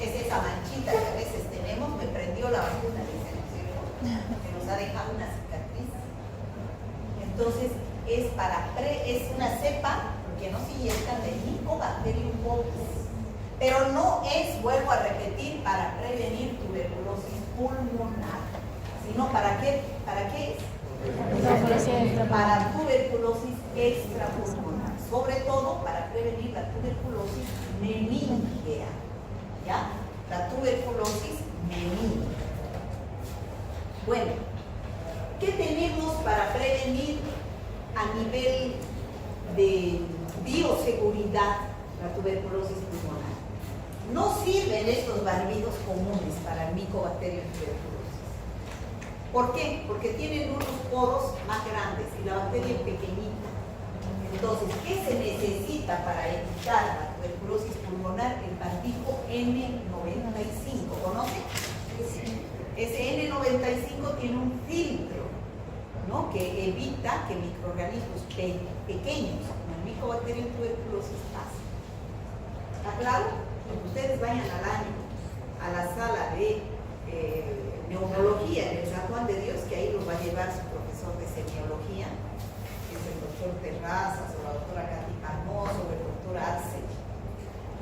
Es esa manchita que a veces tenemos. Me prendió la vacuna, dice, ¿no es cierto? Que nos ha dejado una cicatriz. Entonces es una cepa que no se inyectan de Mycobacterium bovis, pero no es, vuelvo a repetir, para prevenir tuberculosis pulmonar, sino ¿para qué? ¿Para qué es? Para tuberculosis extrapulmonar, sobre todo para prevenir la tuberculosis meningea, ¿ya? La tuberculosis meningea. Bueno, ¿qué tenemos para prevenir a nivel de bioseguridad la tuberculosis pulmonar? No sirven estos barbidos comunes para el Mycobacterium tuberculosis. ¿Por qué? Porque tienen unos poros más grandes y la bacteria es pequeñita. Entonces, ¿qué se necesita para evitar la tuberculosis pulmonar? El barbijo N95. ¿Conoce? Ese N95 tiene un filtro, ¿no?, que evita que microorganismos pequeños, como el Mycobacterium tuberculosis, pasen. ¿Está claro? Ustedes vayan al año a la sala de neumología en el San Juan de Dios, que ahí los va a llevar su profesor de semiología, que es el doctor Terrazas, o la doctora Katy Carmoso, o el doctor Arce.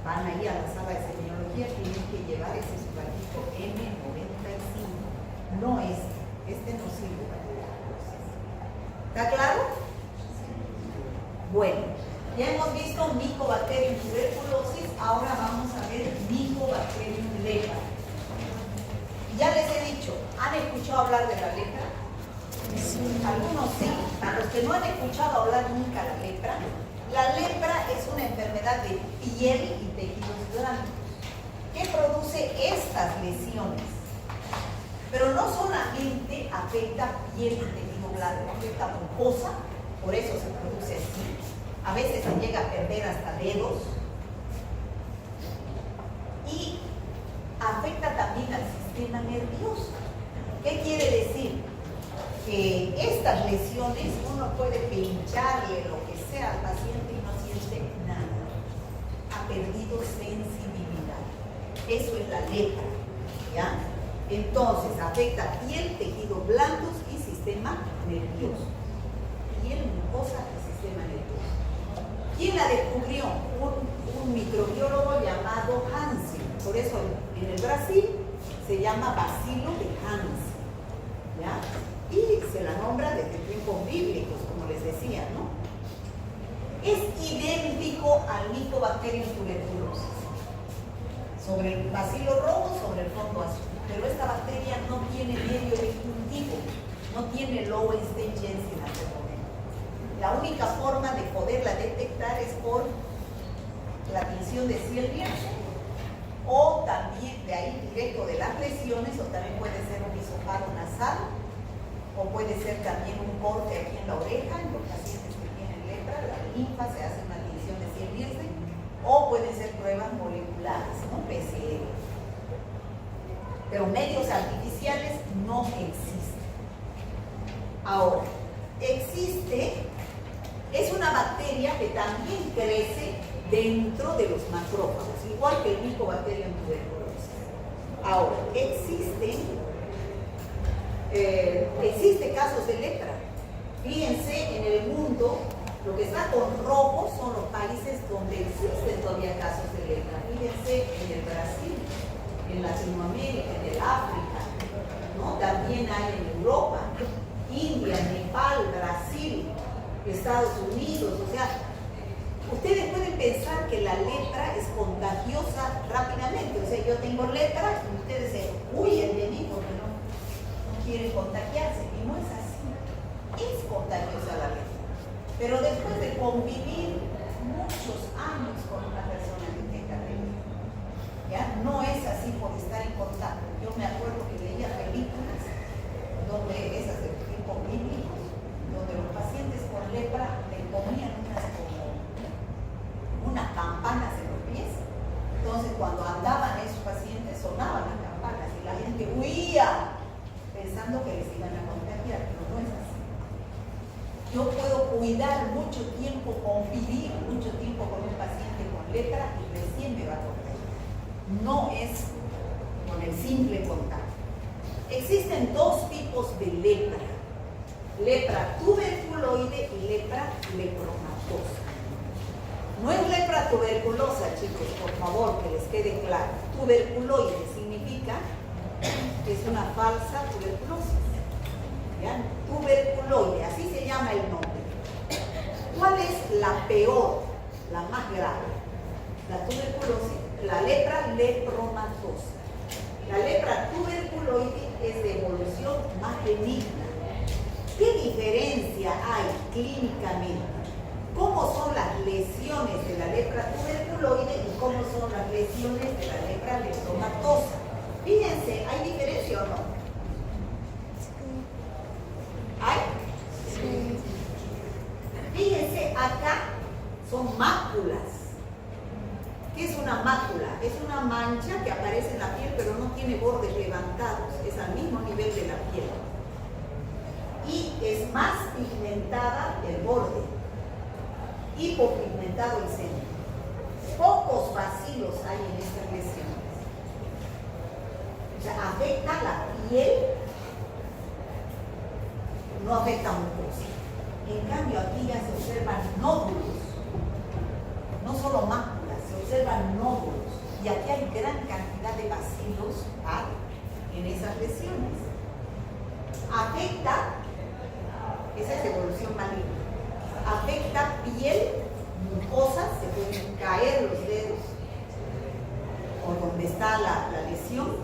Van ahí a la sala de semiología, tienen que llevar ese subaquito M95. No este no sirve para tuberculosis. ¿Está claro? Bueno, ya hemos visto Mycobacterium tuberculosis, ahora vamos a ver Mycobacterium lepra. Ya les he dicho, ¿han escuchado hablar de la lepra? Sí. Algunos sí, para los que no han escuchado hablar nunca de la lepra es una enfermedad de piel y tejidos blandos que produce estas lesiones. Pero no solamente afecta piel y tejido blando, afecta mucosa, por eso se produce así. A veces se llega a perder hasta dedos. Y afecta también al sistema nervioso. ¿Qué quiere decir? Que estas lesiones uno puede pincharle lo que sea al paciente y no siente nada. Ha perdido sensibilidad. Eso es la lepra, ¿ya? Entonces, afecta piel, tejidos blandos y sistema nervioso. Piel, mucosa y sistema nervioso. ¿Quién la descubrió? Un microbiólogo llamado Hansen. Por eso en el Brasil se llama bacilo de Hansen, ¿ya? Y se la nombra desde tiempos bíblicos, como les decía, ¿no? Es idéntico al Mycobacterium tuberculosis. Sobre el bacilo rojo, sobre el fondo azul. Pero esta bacteria no tiene medio distintivo, no tiene Lowenstein-Jensen hasta el momento. La única forma de poderla detectar es por la tinción de Ciel-Nielsen, o también de ahí directo de las lesiones, o también puede ser un hisopado nasal, o puede ser también un corte aquí en la oreja, en los pacientes que tienen lepra, la linfa, se hace una tinción de Ciel-Nielsen, o pueden ser pruebas moleculares, ¿no? PCR. Pero medios artificiales no existen. Ahora, es una bacteria que también crece dentro de los macrófagos, igual que el Mycobacterium tuberculosis. Ahora, existe casos de lepra. Fíjense, en el mundo, lo que está con rojo son los países donde existen todavía casos de lepra. Fíjense, en el Brasil, en Latinoamérica, en el África, ¿no? También hay en Europa, India, Nepal, Brasil, Estados Unidos. O sea, ustedes pueden pensar que la lepra es contagiosa rápidamente. O sea, yo tengo lepra y ustedes se huyen de mí porque no quieren contagiarse. Y no es así. Es contagiosa la lepra. Pero después de convivir muchos años con una persona que tenga lepra, ¿ya? No es así por estar en contacto. Yo me acuerdo que leía películas donde esas de tiempos bíblicos, donde los pacientes con lepra le ponían unas campanas en los pies. Entonces cuando andaban esos pacientes sonaban las campanas y la gente huía pensando que les iban a contagiar, pero no es así. Yo puedo cuidar mucho tiempo, convivir mucho tiempo con un paciente con lepra y recién me va a contagiar. No es con el simple contacto. Existen dos tipos de lepra: lepra tuberculoide y lepra lepromatosa. No es lepra tuberculosa, chicos, por favor, que les quede claro. Tuberculoide significa que es una falsa tuberculosis. ¿Ya? Tuberculoide, así se llama el nombre. ¿Cuál es la peor, la más grave? La tuberculosis, la lepra lepromatosa. La lepra tuberculoide es de evolución más benigna. ¿Qué diferencia hay clínicamente? ¿Cómo son las lesiones de la lepra tuberculoide y cómo son las lesiones de la lepra lepromatosa? Fíjense, ¿hay diferencia o no? ¿Hay? Sí. Fíjense, acá son máculas. ¿Qué es una mácula? Es una mancha que aparece en la piel pero no tiene bordes levantados, es al mismo nivel de la piel. y es más pigmentada el borde, hipopigmentado el centro. Pocos bacilos hay en estas lesiones. O sea, afecta la piel, no afecta mucosa. En cambio, aquí ya se observan nódulos, no solo máculas, se observan nódulos. Y aquí hay gran cantidad de bacilos en esas lesiones. Afecta, esa es evolución maligna, afecta piel, mucosas, se pueden caer los dedos por donde está la lesión,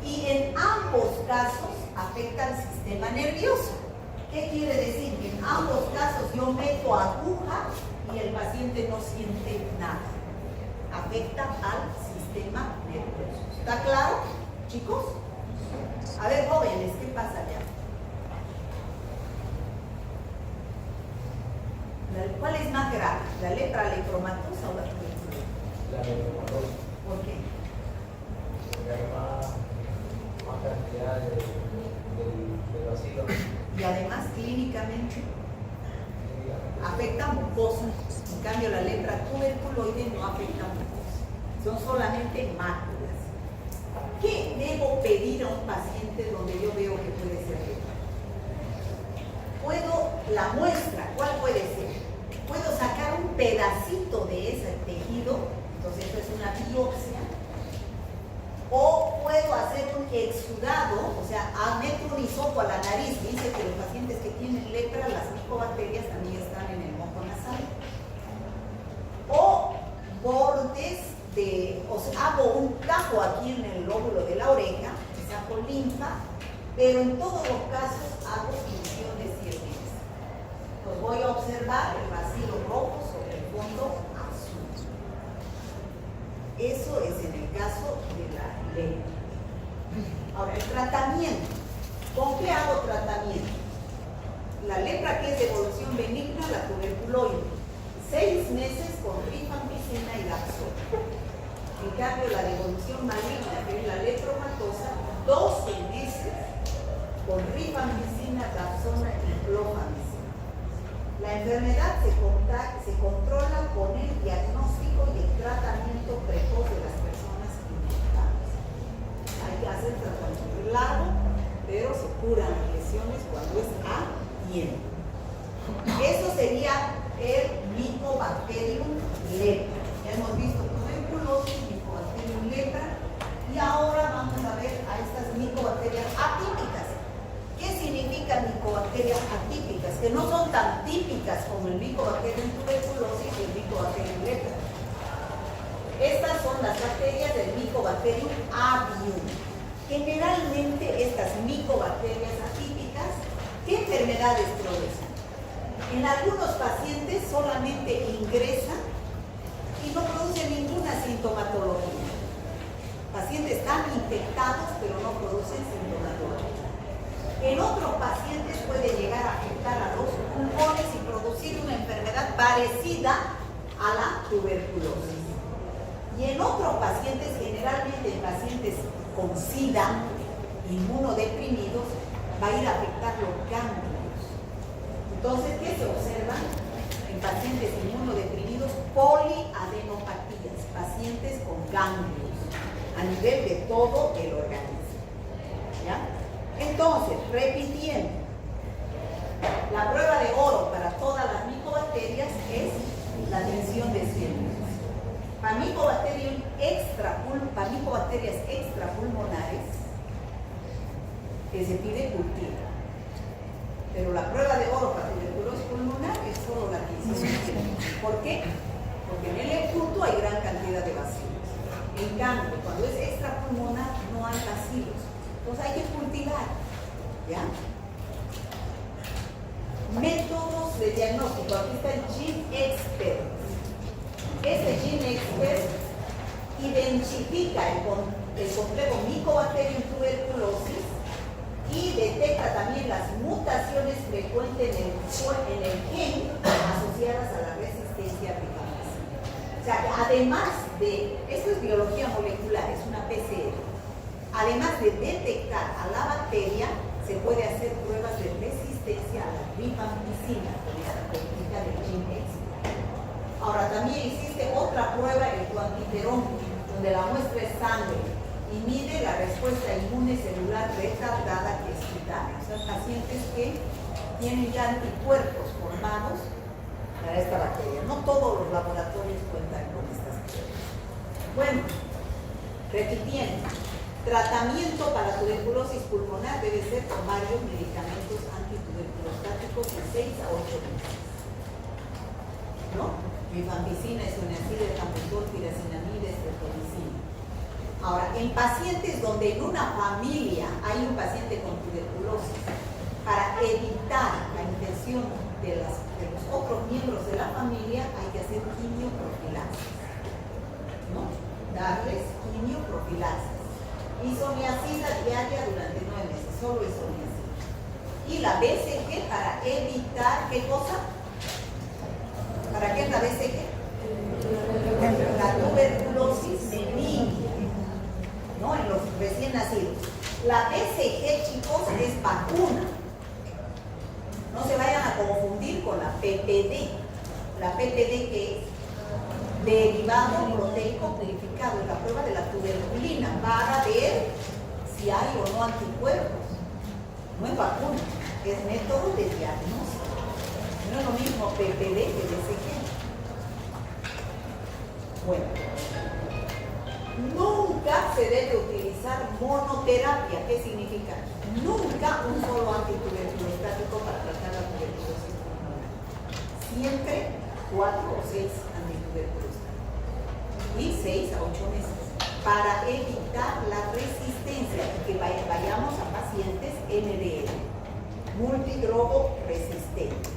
y en ambos casos afecta al sistema nervioso. ¿Qué quiere decir? Que en ambos casos yo meto aguja y el paciente no siente nada. Afecta al sistema nervioso. ¿Está claro, chicos? A ver, jóvenes, ¿qué pasa allá? ¿Cuál es más grave? ¿La lepra leptomatosa o la tuberculosis? La leptomatosa. ¿Por qué? Porque hay más cantidad de bacilos. Y además, clínicamente, afecta mucosa. En cambio, la lepra tuberculoide no afecta mucosa. Son solamente máculas. ¿Qué debo pedir a un paciente donde yo veo que puede ser lepra? Puedo, la muestra, ¿cuál puede ser? Puedo sacar un pedacito de ese tejido, entonces eso es una biopsia, o puedo hacer un exudado, o sea, meto un hisopo a la nariz. Dice que los pacientes que tienen lepra, las micobacterias también están en el moco nasal. O bordes o sea, hago un tajo aquí en el lóbulo de la oreja, saco linfa, pero en todos los casos hago funciones científicas. Pues voy a observar el vacío rojo sobre el fondo azul. Eso es en el caso de la lepra. Ahora, el tratamiento. ¿Con qué hago tratamiento? La lepra, que es de evolución benigna, la tuberculoide. 6 meses con rifampicina y dapsona. En cambio, la de evolución maligna, que es la leptomatosa, 12 meses con rifampicina, dapsona y clofamicina. La enfermedad se controla con el diagnóstico y el tratamiento precoz de las personas infectadas. Hay que hacer tratamiento largo, pero se curan las lesiones cuando es a tiempo. Eso sería el Mycobacterium lepra. Ya hemos visto tuberculosis, Mycobacterium lepra, y ahora vamos a ver a estas micobacterias atípicas. ¿Qué significan micobacterias atípicas? Que no son tan típicas como el Mycobacterium tuberculosis y el Mycobacterium lepra. Estas son las bacterias del Mycobacterium avium. Generalmente estas micobacterias atípicas, ¿qué enfermedades producen? En algunos pacientes solamente ingresan y no producen ninguna sintomatología. Pacientes están infectados pero no producen sintomatología. En otros pacientes puede llegar a afectar a los pulmones y producir una enfermedad parecida a la tuberculosis. Y en otros pacientes, generalmente en pacientes con SIDA, inmunodeprimidos, va a ir a afectar los ganglios. Entonces, ¿qué se observa? En pacientes inmunodeprimidos, poliadenopatías, pacientes con ganglios, a nivel de todo el organismo. ¿Ya? Entonces, repitiendo, la prueba de oro para todas las micobacterias es la tensión de células. Para micobacterias extrapulmonares, que se pide cultivo. Pero la prueba de oro para tuberculosis pulmonar es solo la tensión de células. ¿Por qué? Porque en el epulto hay gran cantidad de bacilos. En cambio, cuando es extrapulmonar no hay bacilos. Entonces hay que cultivar, ¿ya? Métodos de diagnóstico. Aquí está el GeneXpert. Este GeneXpert identifica el complejo Mycobacterium tuberculosis y detecta también las mutaciones frecuentes en el gen asociadas a la resistencia a rifampicina. O sea, que además de, esto es biología molecular, es una PCR. Además de detectar a la bacteria, se puede hacer pruebas de resistencia a la rifampicina con esta técnica del Gene-X. Ahora también existe otra prueba, el cuantiferón, donde la muestra es sangre y mide la respuesta inmune celular retardada que es cutánea. O sea, pacientes que tienen ya anticuerpos formados para esta bacteria. No todos los laboratorios cuentan con estas pruebas. Bueno, repitiendo, tratamiento para tuberculosis pulmonar debe ser con varios medicamentos antituberculostáticos de 6 a 8 meses. ¿No? Rifampicina, isoniazida, campendol, piracinamida, streptomicina. Ahora, en pacientes donde en una familia hay un paciente con tuberculosis, para evitar la infección de los otros miembros de la familia, hay que hacer quimioprofilaxis, ¿no? Darles quimioprofilaxis. Isoniazida diaria durante 9 meses, solo isoniazida. Y la BCG para evitar, ¿qué cosa? ¿Para qué es la BCG? La tuberculosis benigna, ¿no? En los recién nacidos. La BCG, chicos, es vacuna. No se vayan a confundir con la PPD. La PPD, que es derivado proteico purificado, es la prueba de la tuberculina para ver si hay o no anticuerpos. No es vacuna, es método de diagnóstico. No es lo mismo PPD que BCG. Bueno, nunca se debe utilizar monoterapia. ¿Qué significa? Nunca un solo antituberculostático para tratar la tuberculosis pulmonar. Siempre 4 o 6 antituberculostáticos. Y 6 a 8 meses. Para evitar la resistencia y que vayamos a pacientes MDR, multidrogo resistentes.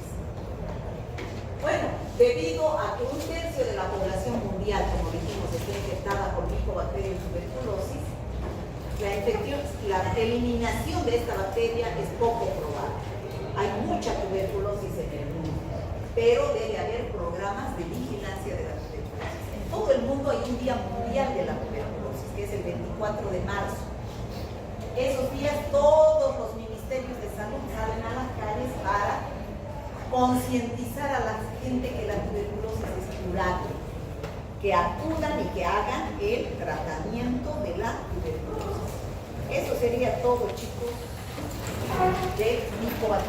Bueno, debido a que 1/3 de la población mundial, como dijimos, está infectada por Mycobacterium tuberculosis, la eliminación de esta bacteria es poco probable. Hay mucha tuberculosis en el mundo, pero debe haber programas de vigilancia de la tuberculosis. En todo el mundo hay un Día Mundial de la Tuberculosis, que es el 24 de marzo. Esos días todos los ministerios de salud salen a las calles para concientizar a la gente que la tuberculosis es curable, que acudan y que hagan el tratamiento de la tuberculosis. Eso sería todo, chicos, de Mycobacterium.